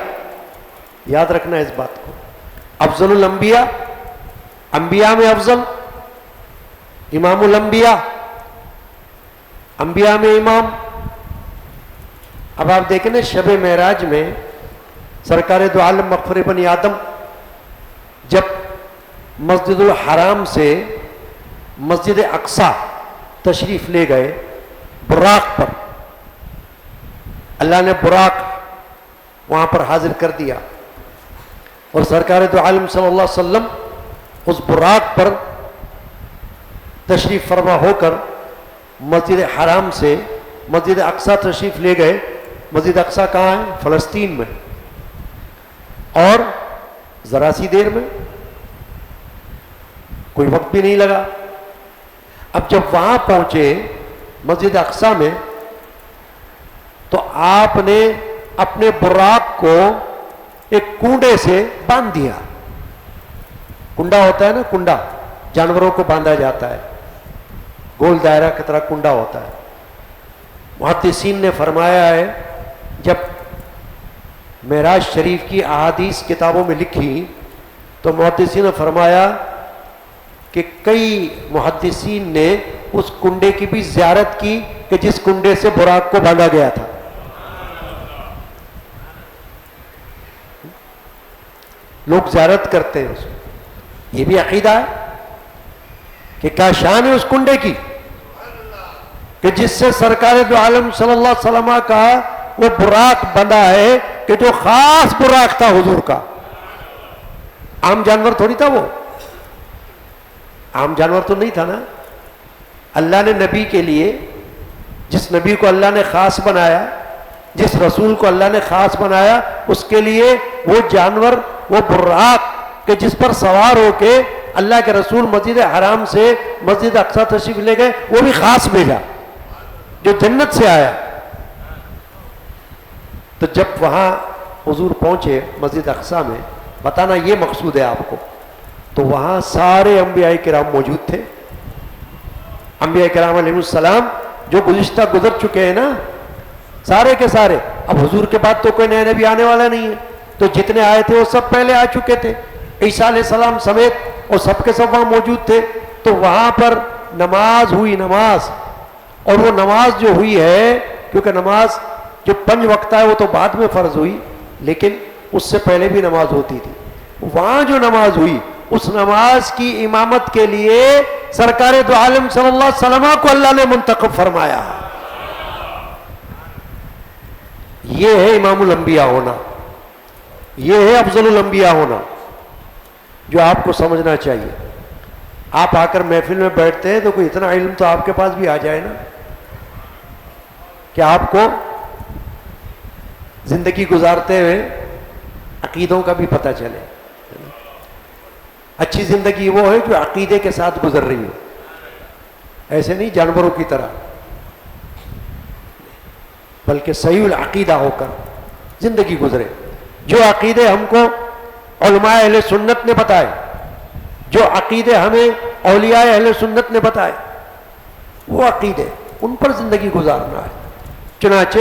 یاد رکھنا اس بات کو. افضل الانبیاء، انبیاء میں افضل، امام الانبیاء، انبیاء میں امام. اب آپ دیکھیں نا شب معراج میں سرکار دو عالم مغفر بنی آدم جب مسجد الحرام سے مسجد اقصی تشریف لے گئے براق پر، اللہ نے براق وہاں پر حاضر کر دیا، اور سرکار دو عالم صلی اللہ علیہ وسلم اس براق پر تشریف فرما ہو کر مسجد حرام سے مسجد اقصی تشریف لے گئے. مسجد اقصی کہاں ہے؟ فلسطین میں. اور ذرا سی دیر میں، کوئی وقت بھی نہیں لگا. اب جب وہاں پہنچے مسجد اقصی میں تو آپ نے اپنے براق کو ایک کنڈے سے باندھ دیا. کنڈا ہوتا ہے نا، کنڈا جانوروں کو باندھا جاتا ہے، گول دائرہ کی طرح کنڈا ہوتا ہے. محدثین نے فرمایا ہے جب معراج شریف کی احادیث کتابوں میں لکھی تو محدثین نے فرمایا کہ کئی محدثین نے اس کنڈے کی بھی زیارت کی کہ جس کنڈے سے براق کو باندھا گیا تھا. لوگ زیارت کرتے ہیں اس کو. یہ بھی عقیدہ ہے کہ کیا شان ہے اس کنڈے کی کہ جس سے سرکار دو عالم صلی اللہ علیہ وسلم کا وہ براق بندھا ہے، کہ جو خاص براق تھا حضور کا. عام جانور تھوڑی تھا، وہ عام جانور تو نہیں تھا نا. اللہ نے نبی کے لیے، جس نبی کو اللہ نے خاص بنایا، جس رسول کو اللہ نے خاص بنایا، اس کے لیے وہ جانور، وہ براق کہ جس پر سوار ہو کے اللہ کے رسول مسجد حرام سے مسجد اقصی تشریف لے گئے، وہ بھی خاص بھیجا جو جنت سے آیا. تو جب وہاں حضور پہنچے مسجد اقصیٰ میں، بتانا یہ مقصود ہے آپ کو، تو وہاں سارے انبیاء کرام موجود تھے. انبیاء کرام علیہ السلام جو گزشتہ گزر چکے ہیں نا، سارے کے سارے. اب حضور کے بعد تو کوئی نیا نبی آنے والا نہیں ہے، تو جتنے آئے تھے وہ سب پہلے آ چکے تھے، عیسیٰ علیہ السلام سمیت، اور سب کے سب وہاں موجود تھے. تو وہاں پر نماز ہوئی، نماز، اور وہ نماز جو ہوئی ہے، کیونکہ نماز جو 5 وقتہ ہے وہ تو بعد میں فرض ہوئی، لیکن اس سے پہلے بھی نماز ہوتی تھی. وہاں جو نماز ہوئی، اس نماز کی امامت کے لیے سرکار دو عالم صلی اللہ علیہ وسلم کو اللہ نے منتخب فرمایا. یہ ہے امام الانبیاء ہونا، یہ ہے افضل الانبیاء ہونا، جو آپ کو سمجھنا چاہیے. آپ آ کر محفل میں بیٹھتے ہیں تو کوئی اتنا علم تو آپ کے پاس بھی آ جائے نا، کہ آپ کو زندگی گزارتے ہوئے عقیدوں کا بھی پتہ چلے. اچھی زندگی وہ ہے جو عقیدے کے ساتھ گزر رہی ہو، ایسے نہیں جانوروں کی طرح، بلکہ صحیح العقیدہ ہو کر زندگی گزرے. جو عقیدے ہم کو علماء اہل سنت نے بتائے، جو عقیدے ہمیں اولیاء اہل سنت نے بتائے، وہ عقیدے ان پر زندگی گزارنا ہے. چنانچہ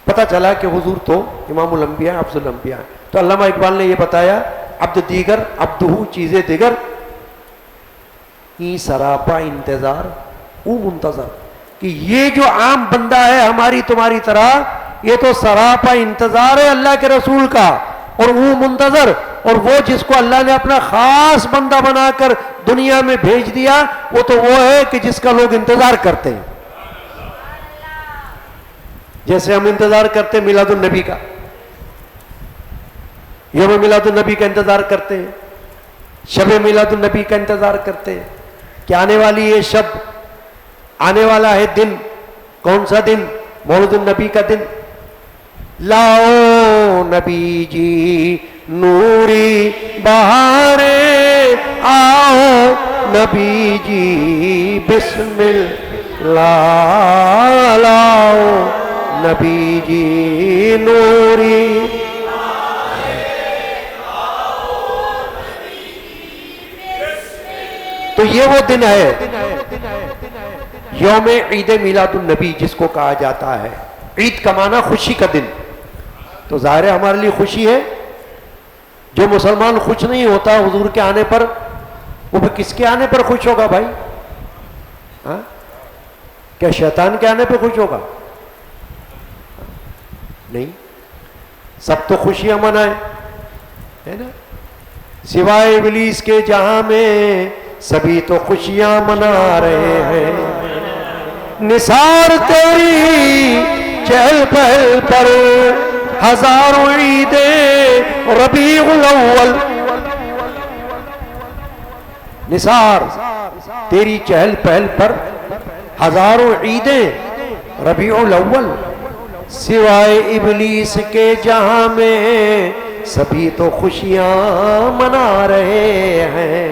پتہ چلا کہ حضور تو امام الانبیاء افضل الانبیاء ہیں. تو علامہ اقبال نے یہ بتایا، عبد دیگر عبدہ چیزیں دیگر، ای سراپا انتظار او منتظر، کہ یہ جو عام بندہ ہے ہماری تمہاری طرح، یہ تو سراپا انتظار ہے اللہ کے رسول کا، اور وہ منتظر، اور وہ جس کو اللہ نے اپنا خاص بندہ بنا کر دنیا میں بھیج دیا، وہ تو وہ ہے کہ جس کا لوگ انتظار کرتے ہیں. جیسے ہم انتظار کرتے ہیں میلاد النبی کا، یوم میلاد النبی کا انتظار کرتے ہیں، شب میلاد النبی کا انتظار کرتے ہیں کہ آنے والی یہ شب، آنے والا ہے دن. کون سا دن؟ مولد النبی کا دن. لاؤ نبی جی نوری بہارے، آؤ نبی جی بسم اللہ، لاؤ نبی جی نوری. تو یہ وہ دن ہے یوم عید میلاد النبی جس کو کہا جاتا ہے. عید کا معنی خوشی کا دن. تو ظاہر ہے ہمارے لیے خوشی ہے. جو مسلمان خوش نہیں ہوتا حضور کے آنے پر، وہ بھی کس کے آنے پر خوش ہوگا بھائی؟ کیا شیطان کے آنے پہ خوش ہوگا؟ نہیں، سب تو خوشیاں منائیں، ہے نا. سوائے ابلیس کے جہاں میں سبھی تو خوشیاں منا رہے ہیں. نثار تیری چہل پہل پر ہزاروں عیدیں ربیع الاول. نثار تیری چہل پہل پر ہزاروں عیدیں ربیع الاول. سوائے ابلیس کے جہاں میں سبھی تو خوشیاں منا رہے ہیں.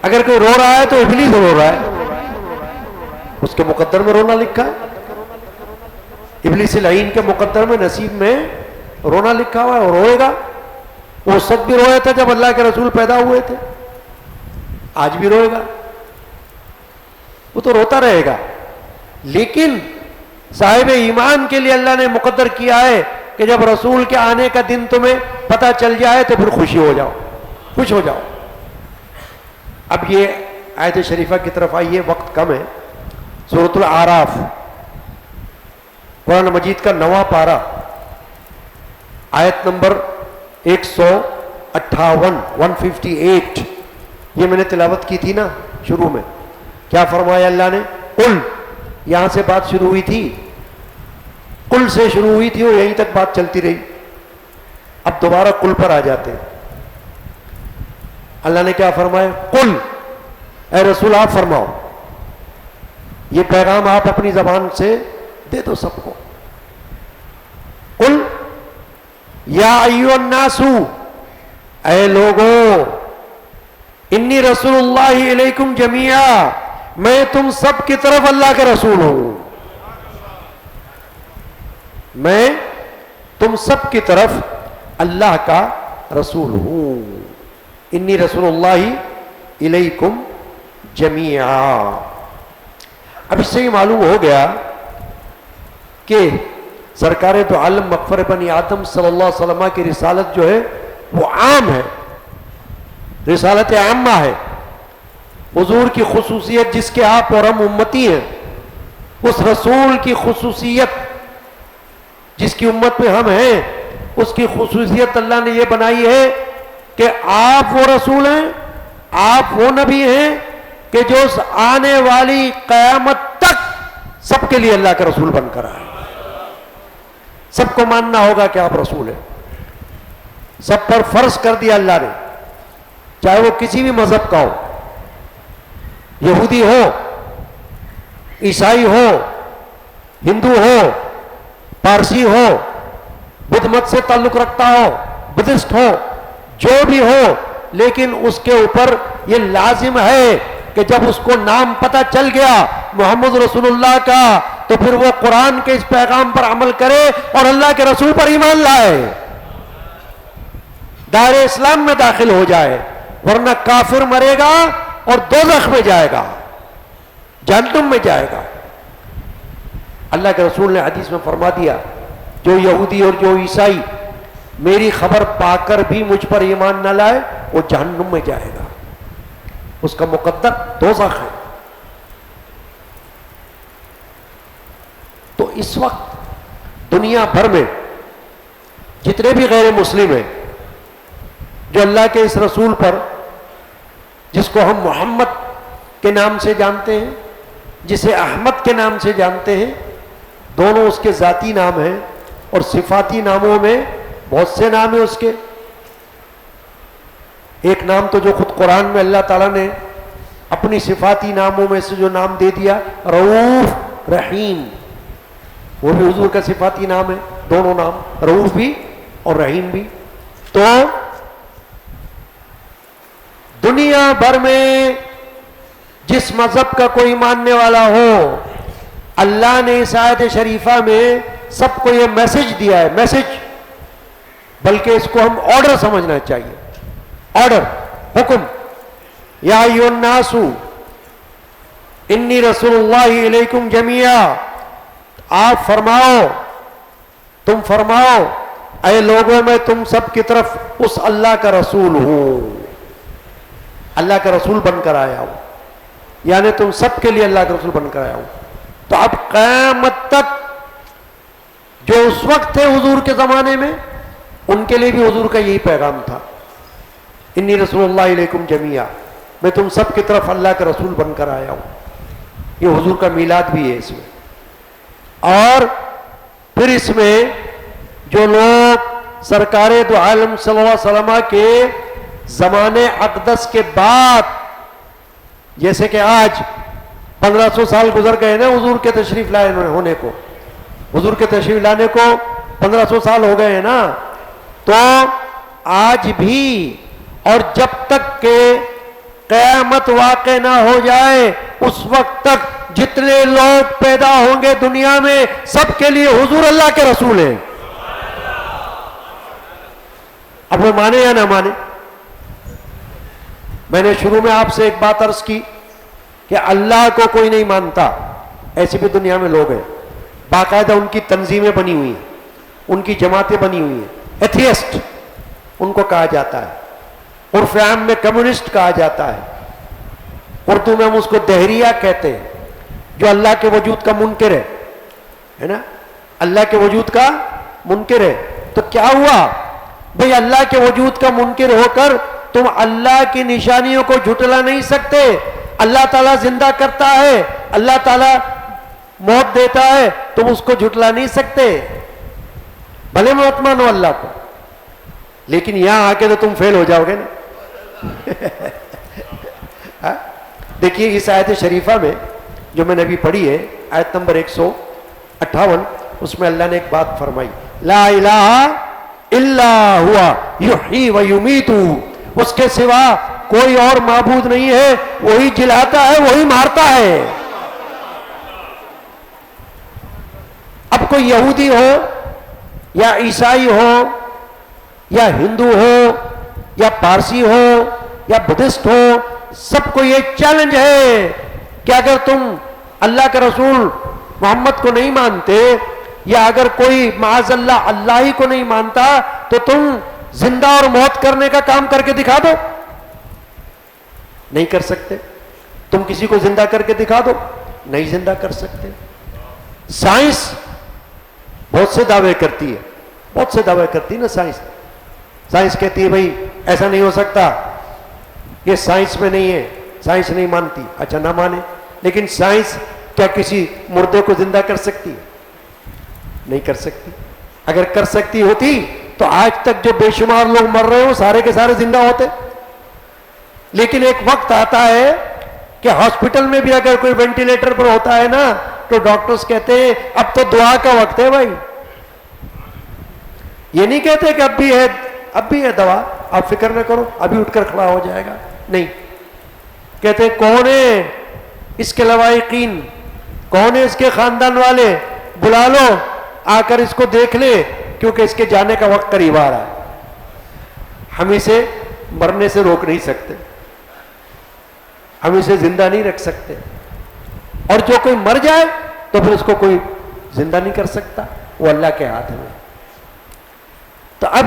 اگر کوئی رو رہا ہے تو ابلیس رو رہا ہے، اس کے مقدر میں رونا لکھا ہے. ابلیس لعین کے مقدر میں، نصیب میں رونا لکھا ہوا ہے، اور روئے گا. وہ اس وقت بھی رویا تھا جب اللہ کے رسول پیدا ہوئے تھے، آج بھی روئے گا. وہ تو روتا رہے گا. لیکن صاحب ایمان کے لیے اللہ نے مقدر کیا ہے کہ جب رسول کے آنے کا دن تمہیں پتہ چل جائے تو پھر خوشی ہو جاؤ، خوش ہو جاؤ. اب یہ آیت شریفہ کی طرف آئیے، وقت کم ہے. سورۃ الاعراف، قرآن مجید کا 9واں پارہ، آیت نمبر 158، 158. یہ میں نے تلاوت کی تھی نا شروع میں. کیا فرمایا اللہ نے؟ قل، یہاں سے بات شروع ہوئی تھی، قل سے شروع ہوئی تھی اور یہیں تک بات چلتی رہی. اب دوبارہ قل پر آ جاتے ہیں. اللہ نے کیا فرمایا؟ قل، اے رسول آپ فرماؤ. یہ پیغام آپ اپنی زبان سے دے دو سب کو. قل یا ایھا الناس، اے لوگوں، انی رسول اللہ الیکم جمیعا، میں تم سب کی طرف اللہ کا رسول ہوں. میں تم سب کی طرف اللہ کا رسول ہوں. انی رسول اللہ الیکم جمیعا. اب اس سے یہ معلوم ہو گیا کہ سرکار دو عالم مغفر بنی آدم صلی اللہ علیہ وسلم کی رسالت جو ہے وہ عام ہے، رسالت عامہ ہے. حضور کی خصوصیت جس کے آپ اور ہم امتی ہیں، اس رسول کی خصوصیت جس کی امت میں ہم ہیں، اس کی خصوصیت اللہ نے یہ بنائی ہے کہ آپ وہ رسول ہیں، آپ وہ نبی ہیں کہ جو اس آنے والی قیامت تک سب کے لیے اللہ کا رسول بن کر آئے. سب کو ماننا ہوگا کہ آپ رسول ہیں. سب پر فرض کر دیا اللہ نے، چاہے وہ کسی بھی مذہب کا ہو، یہودی ہو، عیسائی ہو، ہندو ہو، پارسی ہو، بدھ مت سے تعلق رکھتا ہو، بدھسٹ ہو، جو بھی ہو، لیکن اس کے اوپر یہ لازم ہے کہ جب اس کو نام پتہ چل گیا محمد رسول اللہ کا، تو پھر وہ قرآن کے اس پیغام پر عمل کرے اور اللہ کے رسول پر ایمان لائے، دائرہ اسلام میں داخل ہو جائے. ورنہ کافر مرے گا اور دوزخ میں جائے گا، جہنم میں جائے گا. اللہ کے رسول نے حدیث میں فرما دیا، جو یہودی اور جو عیسائی میری خبر پا کر بھی مجھ پر ایمان نہ لائے وہ جہنم میں جائے گا، اس کا مقدر دوزخ ہے. تو اس وقت دنیا بھر میں جتنے بھی غیر مسلم ہیں جو اللہ کے اس رسول پر، جس کو ہم محمد کے نام سے جانتے ہیں، جسے احمد کے نام سے جانتے ہیں، دونوں اس کے ذاتی نام ہیں اور صفاتی ناموں میں بہت سے نام ہیں اس کے. ایک نام تو جو خود قرآن میں اللہ تعالیٰ نے اپنی صفاتی ناموں میں سے جو نام دے دیا، رؤوف رحیم، وہ بھی حضور کا صفاتی نام ہے. دونوں نام، رؤوف بھی اور رحیم بھی. تو دنیا بھر میں جس مذہب کا کوئی ماننے والا ہو، اللہ نے اس آیت شریفہ میں سب کو یہ میسج دیا ہے. میسج بلکہ اس کو ہم آرڈر سمجھنا چاہیے. آرڈر، حکم. یا ایھا الناس انی رسول اللہ الیکم جمیعا. آپ فرماؤ، تم فرماؤ اے لوگوں میں تم سب کی طرف اس اللہ کا رسول ہوں، اللہ کا رسول بن کر آیا ہوں، یعنی تم سب کے لیے اللہ کا رسول بن کر آیا ہوں. تو اب قیامت تک جو اس وقت تھے حضور کے زمانے میں، ان کے لیے بھی حضور کا یہی پیغام تھا، انی رسول اللہ علیکم جمیعا، میں تم سب کی طرف اللہ کا رسول بن کر آیا ہوں. یہ حضور کا میلاد بھی ہے اس میں. اور پھر اس میں جو لوگ سرکار دو عالم صلی اللہ علیہ وسلم کے زمانے اقدس کے بعد، جیسے کہ آج 1500 سال گزر گئے نا حضور کے تشریف لائے ہونے کو، حضور کے تشریف لانے کو 1500 سال ہو گئے ہیں نا. تو آج بھی اور جب تک کہ قیامت واقع نہ ہو جائے اس وقت تک جتنے لوگ پیدا ہوں گے دنیا میں، سب کے لیے حضور اللہ کے رسول ہیں. اب وہ مانے یا نہ مانے. میں نے شروع میں آپ سے ایک بات عرض کی کہ اللہ کو کوئی نہیں مانتا، ایسے بھی دنیا میں لوگ ہیں، باقاعدہ ان کی تنظیمیں بنی ہوئی ہیں، ان کی جماعتیں بنی ہوئی ہیں. ایتھیسٹ ان کو کہا جاتا ہے، عرف عام میں کمیونسٹ کہا جاتا ہے، اردو میں ہم اس کو دہریہ کہتے ہیں، جو اللہ کے وجود کا منکر ہے نا، اللہ کے وجود کا منکر ہے. تو کیا ہوا بھئی، اللہ کے وجود کا منکر ہو کر تم اللہ کی نشانیوں کو جھٹلا نہیں سکتے. اللہ تعالیٰ زندہ کرتا ہے، اللہ تعالیٰ موت دیتا ہے، تم اس کو جھٹلا نہیں سکتے. بھلے موت مانو اللہ کو، لیکن یہاں آ کے تو تم فیل ہو جاؤ گے نا. دیکھیے اس آیت شریفہ میں جو میں نے ابھی پڑھی ہے، آیت نمبر 158، اس میں اللہ نے ایک بات فرمائی، لا الہ الا ہوا یحیی و یمیت، اس کے سوا کوئی اور معبود نہیں ہے، وہی جلاتا ہے وہی مارتا ہے. اب کوئی یہودی ہو یا عیسائی ہو یا ہندو ہو یا پارسی ہو یا بدھسٹ ہو، سب کو یہ چیلنج ہے کہ اگر تم اللہ کے رسول محمد کو نہیں مانتے، یا اگر کوئی معاذ اللہ اللہ ہی کو نہیں مانتا، تو تم زندہ اور موت کرنے کا کام کر کے دکھا دو۔ نہیں کر سکتے۔ تم کسی کو زندہ کر کے دکھا دو، نہیں زندہ کر سکتے۔ سائنس بہت سے دعوے کرتی ہے، بہت سے دعوے کرتی ہے نا سائنس۔ سائنس کہتی ہے بھائی ایسا نہیں ہو سکتا، یہ سائنس میں نہیں ہے، سائنس نہیں مانتی۔ اچھا نہ مانے، لیکن سائنس کیا کسی مردے کو زندہ کر سکتی ہے؟ نہیں کر سکتی۔ اگر کر سکتی ہوتی تو آج تک جو بے شمار لوگ مر رہے ہوں سارے کے سارے زندہ ہوتے۔ لیکن ایک وقت آتا ہے کہ ہاسپٹل میں بھی اگر کوئی وینٹیلیٹر پر ہوتا ہے نا تو ڈاکٹرز کہتے ہیں اب تو دعا کا وقت ہے بھائی۔ یہ نہیں کہتے کہ اب بھی ہے دوا، آپ فکر نہ کرو ابھی اٹھ کر کھڑا ہو جائے گا، نہیں، کہتے کون ہے اس کے لوائقین، کون ہے اس کے خاندان والے، بلا لو آ کر اس کو دیکھ لے، کیونکہ اس کے جانے کا وقت قریب آ رہا ہے۔ ہم اسے مرنے سے روک نہیں سکتے، ہم اسے زندہ نہیں رکھ سکتے، اور جو کوئی مر جائے تو پھر اس کو کوئی زندہ نہیں کر سکتا، وہ اللہ کے ہاتھ میں۔ تو اب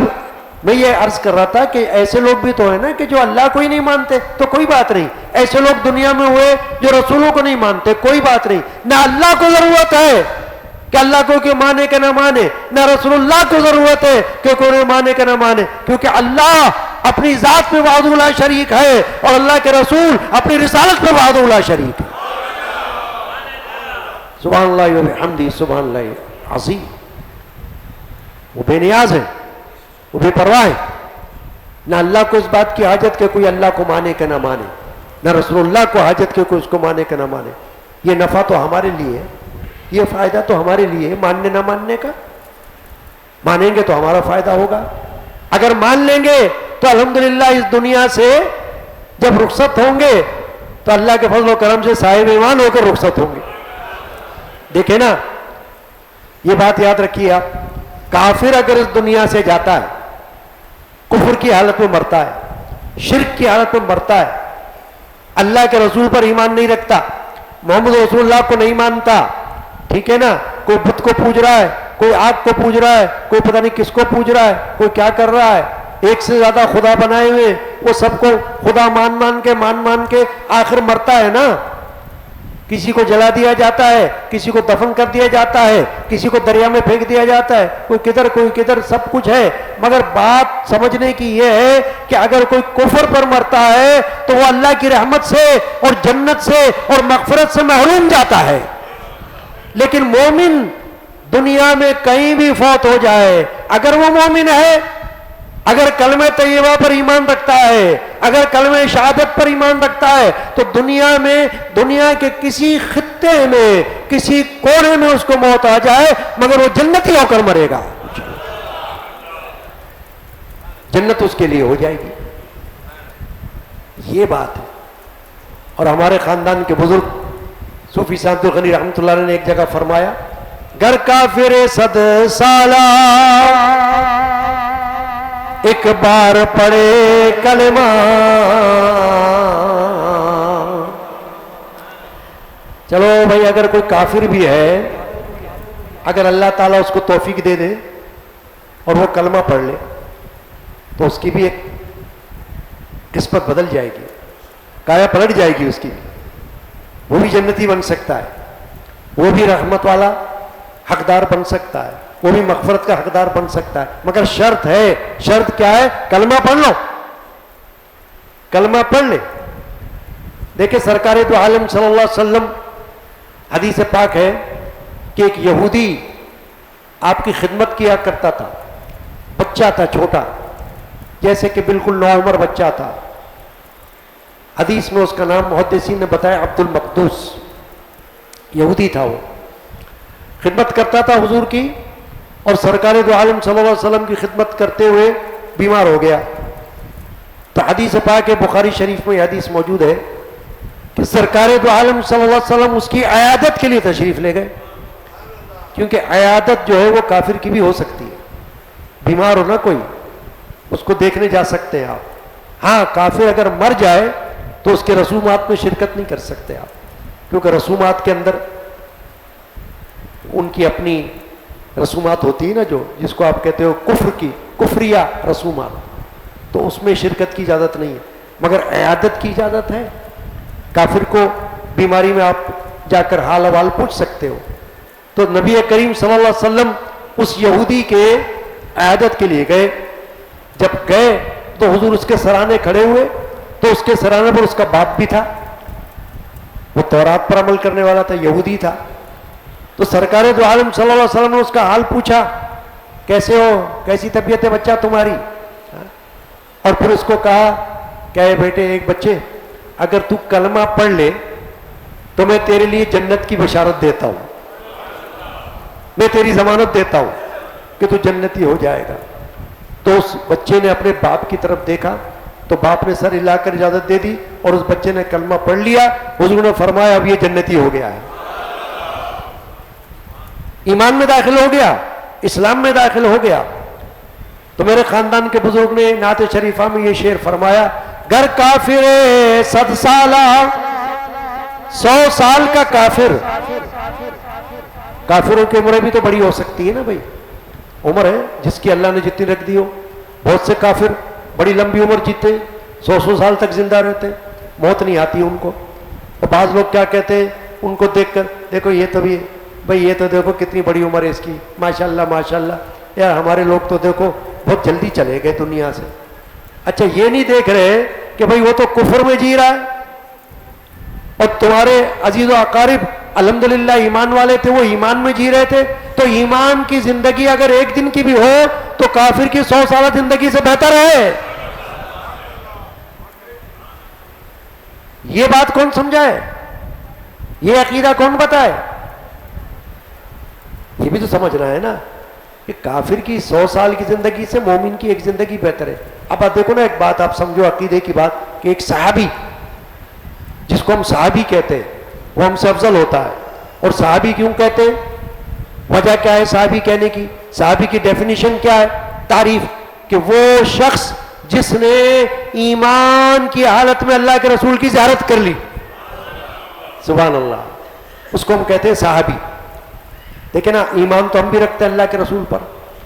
میں یہ عرض کر رہا تھا کہ ایسے لوگ بھی تو ہیں نا کہ جو اللہ کو ہی نہیں مانتے، تو کوئی بات نہیں۔ ایسے لوگ دنیا میں ہوئے جو رسولوں کو نہیں مانتے، کوئی بات نہیں۔ نہ اللہ کو ضرورت ہے کہ اللہ کو کہ مانے کہ نہ مانے، نہ رسول اللہ کو ضرورت ہے کہ کوئی مانے کہ نہ مانے، کیونکہ اللہ اپنی ذات میں وحدہ لا شریک ہے اور اللہ کے رسول اپنی رسالت میں وحدہ لا شریک ہے۔ سبحان اللہ و بحمدہ، سبحان اللہ العظیم۔ وہ بے نیاز ہے، وہ بے پرواہ ہے۔ نہ اللہ کو اس بات کی حاجت کہ کوئی اللہ کو مانے کہ نہ مانے، نہ رسول اللہ کو حاجت کہ کوئی اس کو مانے کہ نہ مانے۔ یہ نفع تو ہمارے لیے ہے، یہ فائدہ تو ہمارے لیے ہے ماننے نہ ماننے کا۔ مانیں گے تو ہمارا فائدہ ہوگا، اگر مان لیں گے تو الحمدللہ اس دنیا سے جب رخصت ہوں گے تو اللہ کے فضل و کرم سے صاحب ایمان ہو کر رخصت ہوں گے۔ دیکھیں نا، یہ بات یاد رکھیے آپ، کافر اگر اس دنیا سے جاتا ہے، کفر کی حالت میں مرتا ہے، شرک کی حالت میں مرتا ہے، اللہ کے رسول پر ایمان نہیں رکھتا، محمد رسول اللہ کو نہیں مانتا، ٹھیک ہے نا، کوئی بت کو پوج رہا ہے، کوئی آگ کو پوج رہا ہے، کوئی پتہ نہیں کس کو پوج رہا ہے، کوئی کیا کر رہا ہے، ایک سے زیادہ خدا بنائے ہوئے، وہ سب کو خدا مان کے آخر مرتا ہے نا۔ کسی کو جلا دیا جاتا ہے، کسی کو دفن کر دیا جاتا ہے، کسی کو دریا میں پھینک دیا جاتا ہے، کوئی کدھر سب کچھ ہے، مگر بات سمجھنے کی یہ ہے کہ اگر کوئی کفر پر مرتا ہے تو وہ اللہ کی رحمت سے اور جنت سے اور مغفرت سے محروم جاتا ہے۔ لیکن مومن دنیا میں کہیں بھی فوت ہو جائے، اگر وہ مومن ہے، اگر کلمہ طیبہ پر ایمان رکھتا ہے، اگر کلمہ شہادت پر ایمان رکھتا ہے، تو دنیا کے کسی خطے میں، کسی کونے میں اس کو موت آ جائے مگر وہ جنتی ہو کر مرے گا، جنت اس کے لیے ہو جائے گی۔ یہ بات ہے۔ اور ہمارے خاندان کے بزرگ صوفی سعد الغنی رحمۃ اللہ علیہ نے ایک جگہ فرمایا، گر کافر 100 سالہ ایک بار پڑھے کلمہ، چلو بھائی اگر کوئی کافر بھی ہے، اگر اللہ تعالیٰ اس کو توفیق دے دے اور وہ کلمہ پڑھ لے تو اس کی بھی ایک قسمت بدل جائے گی، کایا پلٹ جائے گی اس کی، وہ بھی جنتی بن سکتا ہے، وہ بھی رحمت والا حقدار بن سکتا ہے، وہ بھی مغفرت کا حقدار بن سکتا ہے، مگر شرط ہے۔ شرط کیا ہے؟ کلمہ پڑھ لو، کلمہ پڑھ لے۔ دیکھیں سرکار دو عالم صلی اللہ علیہ وسلم، حدیث پاک ہے کہ ایک یہودی آپ کی خدمت کیا کرتا تھا، بچہ تھا چھوٹا، جیسے کہ بالکل نوعمر بچہ تھا۔ حدیث میں اس کا نام محدثین نے بتایا عبد المقدوس، یہودی تھا، وہ خدمت کرتا تھا حضور کی، اور سرکار دو عالم صلی اللہ علیہ وسلم کی خدمت کرتے ہوئے بیمار ہو گیا۔ تو حدیث پاک بخاری شریف میں یہ حدیث موجود ہے کہ سرکار دو عالم صلی اللہ علیہ وسلم اس کی عیادت کے لیے تشریف لے گئے، کیونکہ عیادت جو ہے وہ کافر کی بھی ہو سکتی ہے۔ بیمار ہو نا کوئی، اس کو دیکھنے جا سکتے ہیں آپ. ہاں کافر اگر مر جائے تو اس کے رسومات میں شرکت نہیں کر سکتے آپ، کیونکہ رسومات کے اندر ان کی اپنی رسومات ہوتی ہے نا، جو جس کو آپ کہتے ہو کفر کی کفریہ رسومات، تو اس میں شرکت کی اجازت نہیں ہے. مگر عیادت کی اجازت ہے. کافر کو بیماری میں آپ جا کر حال احوال پوچھ سکتے ہو. تو نبی کریم صلی اللہ علیہ وسلم اس یہودی کے عیادت کے لیے گئے. جب گئے تو حضور اس کے سرانے کھڑے ہوئے، تو اس کے سرانے پر اس کا باپ بھی تھا، وہ تورات پر عمل کرنے والا تھا، یہودی تھا. تو سرکار دو عالم صلی اللہ علیہ وسلم نے اس کا حال پوچھا، کیسے ہو، کیسی طبیعت ہے بچہ تمہاری؟ اور پھر اس کو کہا کہ اے بیٹے ایک بچے، اگر تو کلمہ پڑھ لے تو میں تیرے لیے جنت کی بشارت دیتا ہوں، میں تیری ضمانت دیتا ہوں کہ تو جنتی ہو جائے گا. تو اس بچے نے اپنے باپ کی طرف دیکھا تو باپ نے سر ہلا کر اجازت دے دی اور اس بچے نے کلمہ پڑھ لیا. حضور نے فرمایا اب یہ جنتی ہو گیا ہے، ایمان میں داخل ہو گیا، اسلام میں داخل ہو گیا. تو میرے خاندان کے بزرگ نے نعت شریفہ میں یہ شعر فرمایا، گر کافر 100 سالہ، 100 سال کا کافر. کافروں کی عمریں بھی تو بڑی ہو سکتی ہے نا بھائی، عمر ہے جس کی اللہ نے جتنی رکھ دی ہو. بہت سے کافر بڑی لمبی عمر جیتے، 100 سال تک زندہ رہتے، موت نہیں آتی ان کو. اور بعض لوگ کیا کہتے ہیں ان کو دیکھ کر، دیکھو یہ تو بھی بھائی، یہ تو دیکھو کتنی بڑی عمر ہے اس کی، ماشاءاللہ ماشاءاللہ. یار ہمارے لوگ تو دیکھو بہت جلدی چلے گئے دنیا سے. اچھا یہ نہیں دیکھ رہے کہ بھائی وہ تو کفر میں جی رہا ہے، اور تمہارے عزیز و اقارب الحمدللہ ایمان والے تھے، وہ ایمان میں جی رہے تھے. تو ایمان کی زندگی اگر ایک دن کی بھی ہو تو کافر کی 100 سالہ زندگی سے بہتر ہے. یہ بات کون سمجھائے؟ یہ عقیدہ کون بتائے؟ یہ بھی تو سمجھنا ہے نا کہ کافر کی 100 سال کی زندگی سے مومن کی ایک زندگی بہتر ہے. اب آپ دیکھو نا ایک بات آپ سمجھو عقیدے کی بات، کہ ایک صحابی جس کو ہم صحابی کہتے ہیں وہ ہم سے افضل ہوتا ہے. اور صحابی کیوں کہتے ہیں؟ وجہ کیا ہے صحابی کہنے کی؟ صحابی کی ڈیفینیشن کیا ہے؟ تعریف، کہ وہ شخص جس نے ایمان کی حالت میں اللہ کے رسول کی زیارت کر لی. سبحان اللہ، اس کو ہم کہتے ہیں صحابی. دیکھیں نا، ایمان تو ہم بھی رکھتے ہیں اللہ کے رسول پر،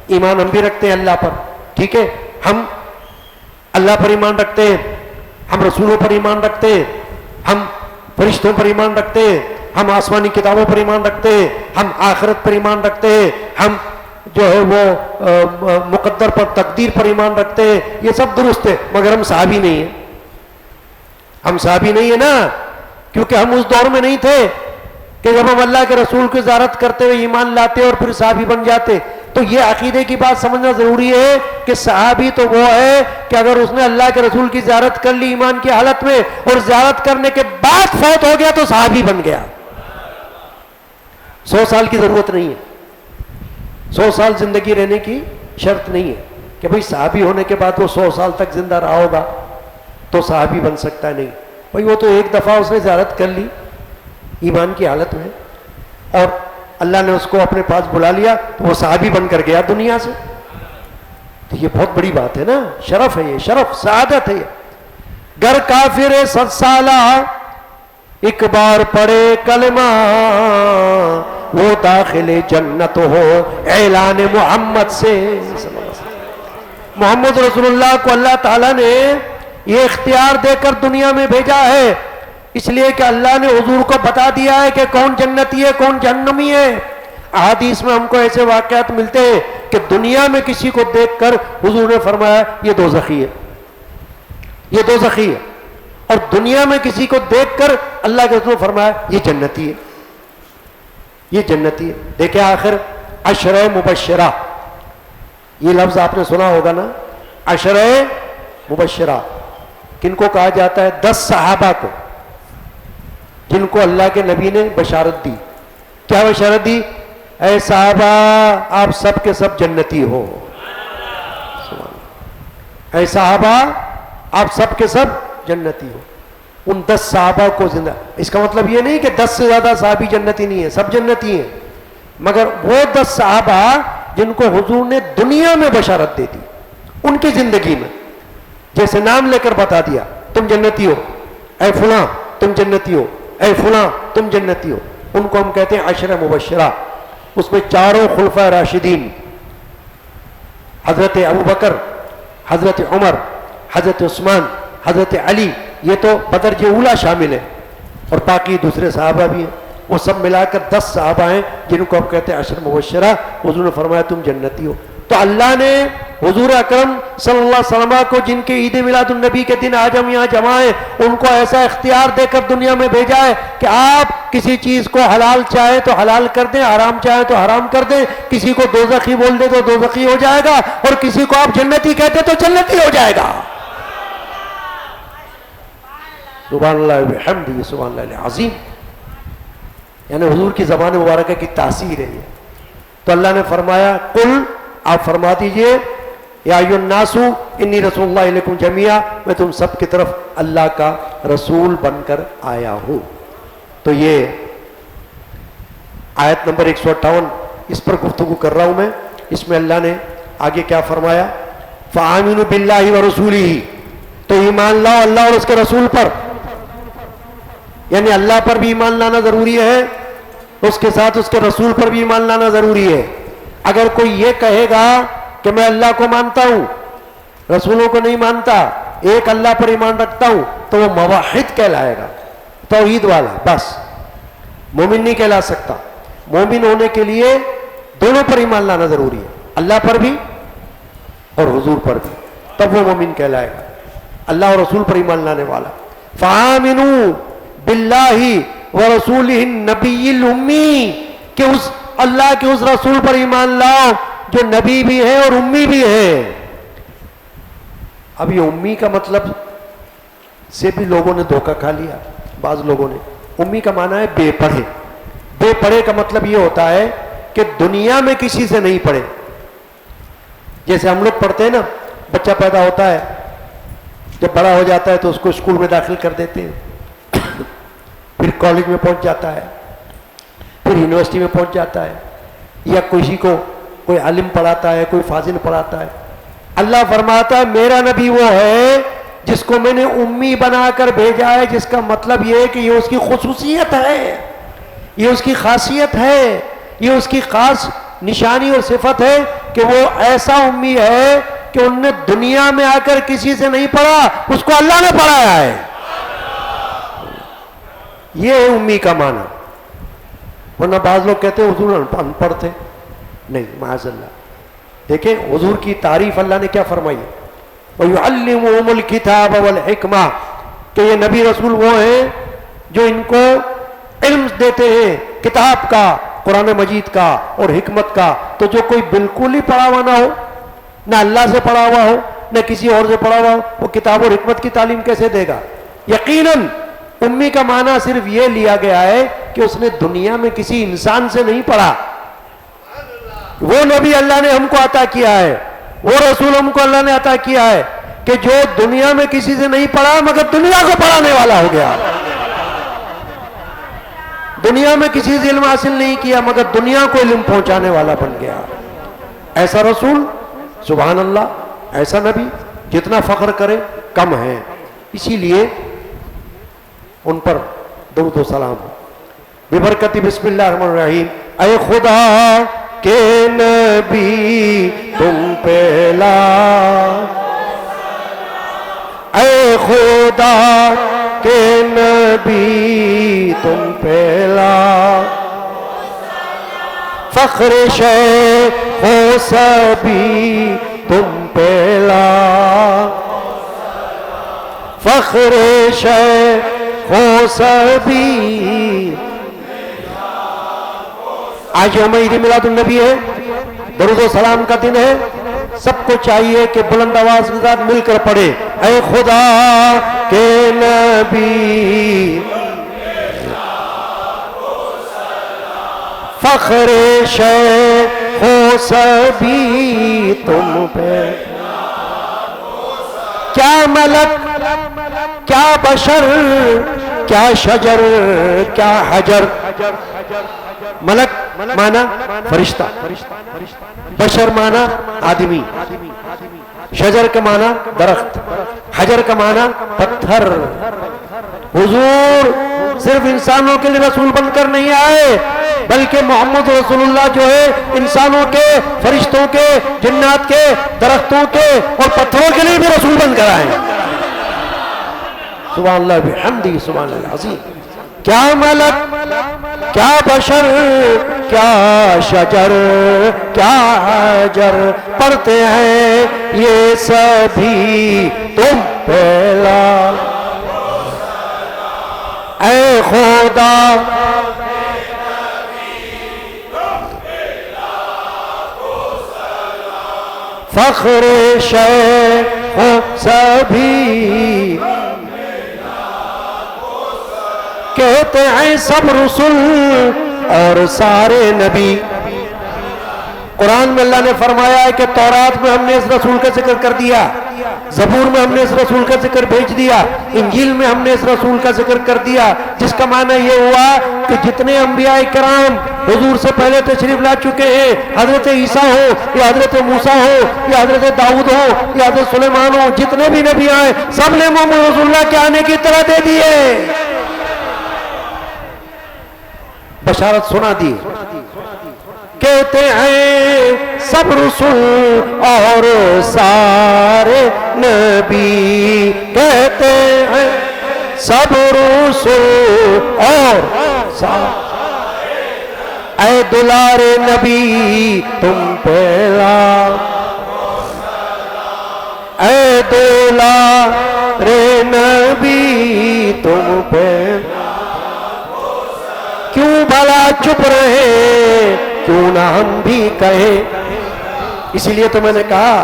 ایمان ہم بھی رکھتے ہیں اللہ پر، ٹھیک ہے، ہم اللہ پر ایمان رکھتے ہیں، ہم رسولوں پر ایمان رکھتے ہیں، ہم فرشتوں پر ایمان رکھتے ہیں، ہم آسمانی کتابوں پر ایمان رکھتے ہیں، ہم آخرت پر ایمان رکھتے ہیں، ہم جو ہے وہ مقدر پر، تقدیر پر ایمان رکھتے ہیں. یہ سب درست ہے، مگر ہم صحابی نہیں ہیں. ہم صحابی نہیں ہیں نا، کیونکہ ہم اس دور میں نہیں تھے کہ جب ہم اللہ کے رسول کی زیارت کرتے ہوئے ایمان لاتے اور پھر صحابی بن جاتے. تو یہ عقیدے کی بات سمجھنا ضروری ہے کہ صحابی تو وہ ہے کہ اگر اس نے اللہ کے رسول کی زیارت کر لی ایمان کی حالت میں اور زیارت کرنے کے بعد فوت ہو گیا تو صحابی بن گیا. 100 سال کی ضرورت نہیں ہے، 100 سال زندگی رہنے کی شرط نہیں ہے کہ بھئی صحابی ہونے کے بعد وہ 100 سال تک زندہ رہا ہوگا تو صحابی بن سکتا ہے. نہیں بھئی، وہ تو ایک دفعہ اس نے زیارت کر لی ایمان کی حالت میں اور اللہ نے اس کو اپنے پاس بلا لیا تو وہ صحابی بن کر گیا دنیا سے. تو یہ بہت بڑی بات ہے نا، شرف ہے، یہ شرف سعادت ہے. گر کافر 100 سالہ ایک بار پڑھے کلمہ وہ داخل جنت ہو اعلان محمد سے. محمد رسول اللہ کو اللہ تعالیٰ نے یہ اختیار دے کر دنیا میں بھیجا ہے، اس لیے کہ اللہ نے حضور کو بتا دیا ہے کہ کون جنتی ہے کون جہنمی ہے. احادیث میں ہم کو ایسے واقعات ملتے ہیں کہ دنیا میں کسی کو دیکھ کر حضور نے فرمایا یہ دوزخی ہے، یہ دوزخی ہے، اور دنیا میں کسی کو دیکھ کر اللہ کے رسول نے فرمایا یہ جنتی ہے، یہ جنتی ہے. دیکھیں آخر عشرہ مبشرہ، یہ لفظ آپ نے سنا ہوگا نا، عشرہ مبشرہ کن کو کہا جاتا ہے؟ 10 صحابہ کو جن کو اللہ کے نبی نے بشارت دی. کیا بشارت دی؟ اے صحابہ آپ سب کے سب جنتی ہو. اے صحابہ آپ سب کے سب جنتی ہو. ان 10 صحابہ کو زندہ، اس کا مطلب یہ نہیں کہ 10 سے زیادہ صحابی جنتی نہیں ہیں، سب جنتی ہیں، مگر وہ 10 صحابہ جن کو حضور نے دنیا میں بشارت دے دی ان کی زندگی میں، جیسے نام لے کر بتا دیا تم جنتی ہو، اے فلاں تم جنتی ہو، اے فلاں تم جنتی ہو، ان کو ہم کہتے ہیں عشرہ مبشرہ۔ اس میں چاروں خلفائے راشدین، حضرت ابوبکر، حضرت عمر، حضرت عثمان، حضرت علی، یہ تو بدرجہ اولیٰ شامل ہے، اور باقی دوسرے صحابہ بھی ہیں، وہ سب ملا کر 10 صحابہ ہیں جن کو آپ کہتے ہیں عشر مبشرہ۔ حضور نے فرمایا تم جنتی ہو۔ تو اللہ نے حضور اکرم صلی اللہ علیہ وسلم کو، جن کے عید میلاد النبی کے دن آج ہم یہاں جمع ہیں، ان کو ایسا اختیار دے کر دنیا میں بھیجا ہے کہ آپ کسی چیز کو حلال چاہیں تو حلال کر دیں، حرام چاہیں تو حرام کر دیں، کسی کو دوزخی بول دے تو دوزخی ہو جائے گا، اور کسی کو آپ جنتی کہتے تو جنتی ہو جائے گا۔ سبحان اللہ وبحمدہ سبحان اللہ العظیم۔ یعنی حضور کی زبان مبارکہ کی تاثیر ہے یہ۔ تو اللہ نے فرمایا قل، آپ فرما دیجئے، یا ایھا الناس انی رسول اللہ الیکم جمیعا، میں تم سب کی طرف اللہ کا رسول بن کر آیا ہوں۔ تو یہ آیت نمبر 158 اس پر گفتگو کر رہا ہوں میں۔ اس میں اللہ نے آگے کیا فرمایا؟ فآمنوا باللہ ورسولہ، تو ایمان لاؤ اللہ اور اس کے رسول پر، یعنی اللہ پر بھی ایمان لانا ضروری ہے، اس کے ساتھ اس کے رسول پر بھی ایمان لانا ضروری ہے۔ اگر کوئی یہ کہے گا کہ میں اللہ کو مانتا ہوں رسولوں کو نہیں مانتا، ایک اللہ پر ایمان رکھتا ہوں، تو وہ موحد کہلائے گا، توحید والا، بس مومن نہیں کہلا سکتا۔ مومن ہونے کے لیے دونوں پر ایمان لانا ضروری ہے، اللہ پر بھی اور حضور پر بھی، تب وہ مومن کہلائے گا، اللہ اور رسول پر ایمان لانے والا۔ فآمنوا باللہ ورسولہ النبی الامی، کہ اس اللہ کے اس رسول پر ایمان لاؤ جو نبی بھی ہے اور امی بھی ہے۔ اب یہ امی کا مطلب سے بھی لوگوں نے دھوکہ کھا لیا، بعض لوگوں نے۔ امی کا معنی ہے بے پڑھے۔ بے پڑھے کا مطلب یہ ہوتا ہے کہ دنیا میں کسی سے نہیں پڑھے۔ جیسے ہم لوگ پڑھتے ہیں نا، بچہ پیدا ہوتا ہے، جب بڑا ہو جاتا ہے تو اس کو اسکول میں داخل کر دیتے ہیں، پھر کالج میں پہنچ جاتا ہے، پھر یونیورسٹی میں پہنچ جاتا ہے، یا کسی کو کوئی عالم پڑھاتا ہے، کوئی فاضل پڑھاتا ہے۔ اللہ فرماتا ہے میرا نبی وہ ہے جس کو میں نے امی بنا کر بھیجا ہے، جس کا مطلب یہ ہے کہ یہ اس کی خصوصیت ہے، یہ اس کی خاصیت ہے، یہ اس کی خاص نشانی اور صفت ہے کہ وہ ایسا امی ہے کہ ان نے دنیا میں آ کر کسی سے نہیں پڑھا، اس کو اللہ نے پڑھایا ہے۔ یہ ہے امی کا معنی۔ ورنہ بعض لوگ کہتے ہیں حضور ان پڑھ تھے، نہیں، معاذ اللہ۔ دیکھیں حضور کی تعریف اللہ نے کیا فرمائی ہے، وَيُعَلِّمُهُمُ الْكِتَابَ وَالْحِكْمَةَ، کہ یہ نبی رسول وہ ہیں جو ان کو علم دیتے ہیں کتاب کا، قرآن مجید کا اور حکمت کا۔ تو جو کوئی بالکل ہی پڑھا ہوا نہ ہو، نہ اللہ سے پڑھا ہوا ہو نہ کسی اور سے پڑھا ہوا ہو، وہ کتاب اور حکمت کی تعلیم کیسے دے گا؟ یقیناً امی کا معنی صرف یہ لیا گیا ہے کہ اس نے دنیا میں کسی انسان سے نہیں پڑھا۔ وہ نبی اللہ نے ہم کو عطا کیا ہے، وہ رسول ہم کو اللہ نے عطا کیا ہے کہ جو دنیا میں کسی سے نہیں پڑھا مگر دنیا کو پڑھانے والا ہو گیا، دنیا میں کسی سے علم حاصل نہیں کیا مگر دنیا کو علم پہنچانے والا بن گیا۔ ایسا رسول، سبحان اللہ، ایسا نبی جتنا فخر کرے کم ہے۔ اسی لیے ان پر درود و سلام ببرکت بسم اللہ الرحمن الرحیم۔ اے خدا کے نبی تم پہ لا، اے خدا کے نبی تم پہ لا، فخر شیخ و سبی تم پہ لا، فخر شیخ و سبی۔ آج یوم عید میلاد النبی ہے، درود و سلام کا دن ہے، سب کو چاہیے کہ بلند آواز کے ساتھ مل کر پڑھے، اے خدا کے نبی فخر شیخ و سبی تم پہ۔ کیا ملک، کیا بشر، کیا شجر، کیا حجر، ملک مانا فرشتہ، بشر مانا آدمی، شجر کا مانا درخت، حجر کا مانا پتھر۔ حضور صرف انسانوں کے لیے رسول بن کر نہیں آئے، بلکہ محمد رسول اللہ جو ہے انسانوں کے، فرشتوں کے، جنات کے، درختوں کے اور پتھروں کے لیے بھی رسول بن کر آئے۔ سبحان اللہ بحمدہ، سبحان اللہ العظیم۔ کیا ملک، کیا بشر، کیا شجر، کیا حجر، پڑھتے ہیں یہ سبھی تم پہ لا اے خدا، فخر شیخ سبھی کہتے ہیں سب رسول اور سارے نبی۔ قرآن میں اللہ نے فرمایا ہے کہ تورات میں ہم نے اس رسول کا ذکر کر دیا، زبور میں ہم نے اس رسول کا ذکر بھیج دیا، انجیل میں ہم نے اس رسول کا ذکر کر دیا، جس کا معنی یہ ہوا کہ جتنے انبیاء کرام حضور سے پہلے تشریف لا چکے ہیں، حضرت عیسیٰ ہو یا حضرت موسیٰ ہو یا حضرت داؤد ہو یا حضرت سلیمان ہو، جتنے بھی نبی آئے سب نے محمد رسول اللہ کے آنے کی طرح دے دیے، بشارت سنا دی۔ کہتے ہیں سب رسول اور سارے نبی، کہتے ہیں سب رسول اور سارے، اے دلار نبی تم پہ لا اے دلار نبی تم پہ کیوں بھلا چپ رہے، کیوں نہ ہم بھی کہیں۔ اسی لیے تو میں نے کہا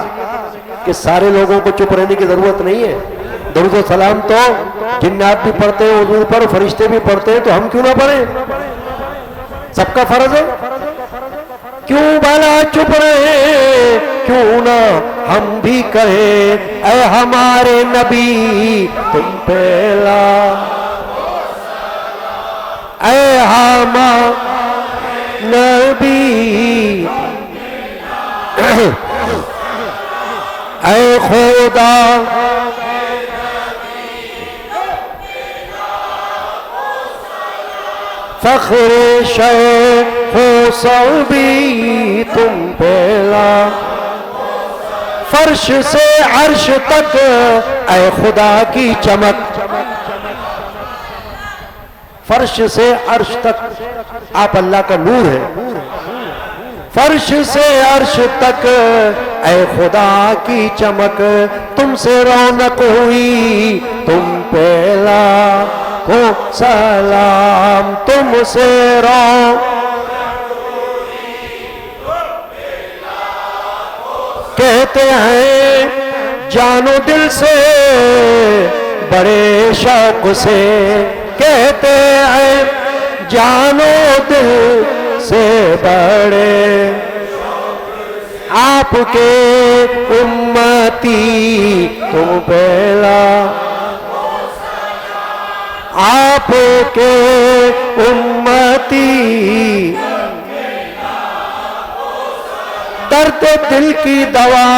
کہ سارے لوگوں کو چپ رہنے کی ضرورت نہیں ہے، درود و سلام تو جنات بھی پڑھتے ہیں حضور پر، فرشتے بھی پڑھتے ہیں، تو ہم کیوں نہ پڑھیں؟ سب کا فرض ہے۔ کیوں بھلا چپ رہے، کیوں نہ ہم بھی کہیں، اے ہمارے نبی تم پہ لا اے ہمارے نبی، اے خدا فخر شیخ سبھی تم پہ لا، فرش سے عرش تک اے خدا کی چمک، فرش سے عرش تک آپ اللہ کا نور ہے، فرش سے عرش تک اے خدا کی چمک، تم سے رونق ہوئی تم پہ لاکھوں سلام، تم سے رونق کہتے ہیں جان و دل سے بڑے شوق سے، کہتے ہیں جان و دل سے بڑے آپ کے امتی تم پہ لاکھوں سلام، آپ کے امتی درد دل کی دوا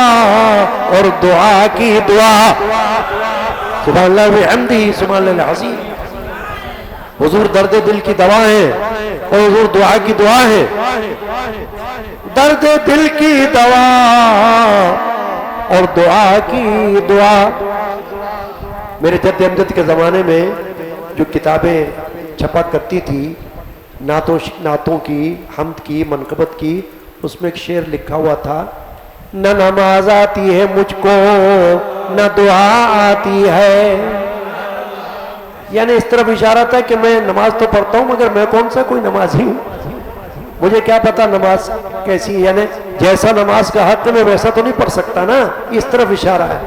اور دعا کی دعا، سبحان اللہ بحمدہ، سبحان اللہ العظیم۔ حضور درد دل کی دوا ہے اور حضور دعا کی دعا ہے، درد دل کی دوا اور دعا کی دعا۔ میرے جد امجد کے زمانے میں جو کتابیں چھپا کرتی تھی نعتوں کی، حمد کی، منقبت کی، اس میں ایک شعر لکھا ہوا تھا، نہ نماز آتی ہے مجھ کو نہ دعا آتی ہے، یعنی اس طرف اشارہ تھا کہ میں نماز تو پڑھتا ہوں مگر میں کون سا کوئی نمازی ہوں، مجھے کیا پتا نماز کیسی ہے، یعنی جیسا نماز کا حق میں ویسا تو نہیں پڑھ سکتا نا، اس طرف اشارہ ہے۔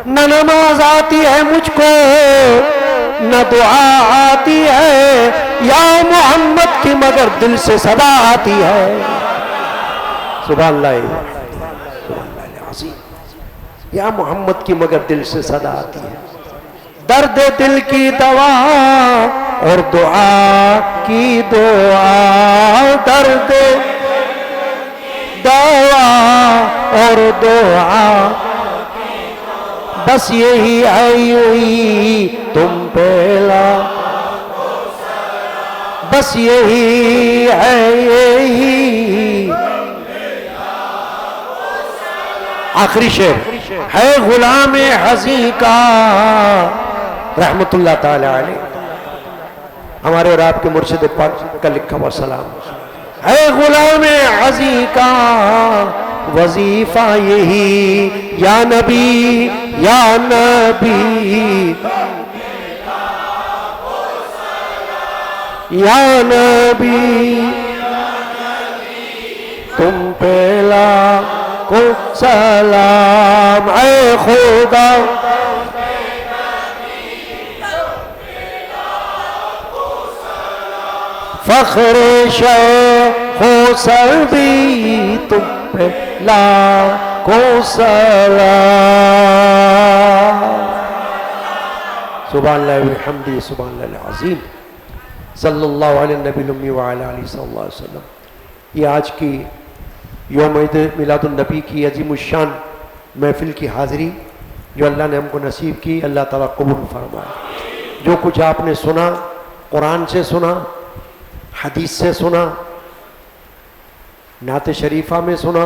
نہ نماز آتی ہے مجھ کو نہ دعا آتی ہے، یا محمد کی مگر دل سے صدا آتی ہے، سبحان اللہ، سبحان اللہ العظیم، یا محمد کی مگر دل سے صدا آتی ہے، درد دل کی دوا اور دعا کی دعا، درد دوا اور دعا، بس یہی ہے یہی تم پہلا، بس یہی ہے یہی۔ آخری شعر ہے غلام حزیں کا رحمت اللہ تعالی علیہ، ہمارے اور آپ کے مرشد پاک کا لکھا ہوا سلام ہے غلام حزیں کا وظیفہ یہی، یا نبی یا نبی یا نبی تم پہ لاکھوں سلام، اے خدا فخر شیخ و سربی تم پہ لاکھوں سلام۔ سبحان اللہ وبحمدہ سبحان اللہ العظیم، صلی اللہ علیہ نبی الامی وعلی آلہ صلی اللہ علیہ وسلم۔ یہ آج کی یوم عید میلاد النبی کی عظیم الشان محفل کی حاضری جو اللہ نے ہم کو نصیب کی، اللہ تعالیٰ قبول فرمائے۔ جو کچھ آپ نے سنا، قرآن سے سنا، حدیث سے سنا، نعت شریفہ میں سنا،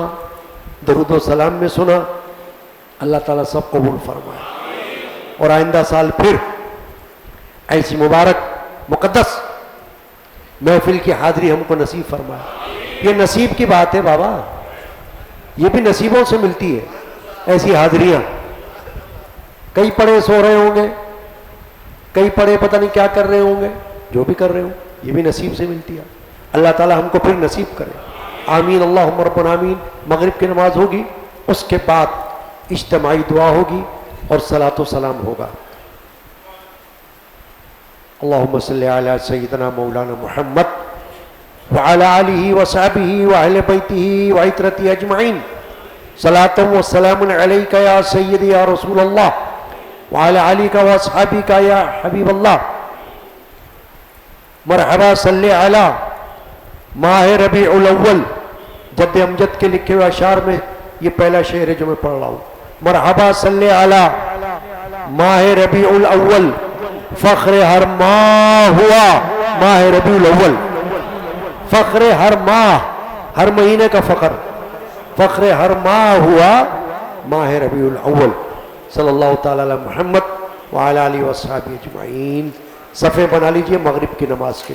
درود و سلام میں سنا، اللہ تعالیٰ سب قبول فرمائے، اور آئندہ سال پھر ایسی مبارک مقدس محفل کی حاضری ہم کو نصیب فرمائے۔ یہ نصیب کی بات ہے بابا، یہ بھی نصیبوں سے ملتی ہے ایسی حاضریاں۔ کئی پڑے سو رہے ہوں گے، کئی پڑے پتہ نہیں کیا کر رہے ہوں گے، جو بھی کر رہے ہوں یہ بھی نصیب سے ملتی ہے۔ اللہ تعالی ہم کو پھر نصیب کرے، آمین اللہم ربنا آمین۔ مغرب کی نماز ہوگی، اس کے بعد اجتماعی دعا ہوگی اور صلاۃ و سلام ہوگا۔ اللہم صلی علی سیدنا مولانا محمد وعلی آلہ وصحبہ وأہل بیتہ وعترتہ اجمعین، صلاۃ و سلام علیک یا سیدی یا رسول اللہ وعلی آلہ واصحابہ یا حبیب اللہ۔ مرحبا صلی علی ماہ ربیع الاول، جد امجد کے لکھے ہوئے اشعار میں یہ پہلا شعر ہے جو میں پڑھ رہا ہوں۔ مرحبا صلی علی ماہ ربیع الاول، فخر ہر ماہ ہوا ماہ ربیع الاول، فخر ہر ماہ، ہر مہینے کا فخر، فخر ہر ماہ ہوا ماہ ربیع الاول۔ صلی اللہ تعالی علی محمد وعلی آلہ وصحبہ اجمعین۔ صفحے بنا لیجئے مغرب کی نماز کے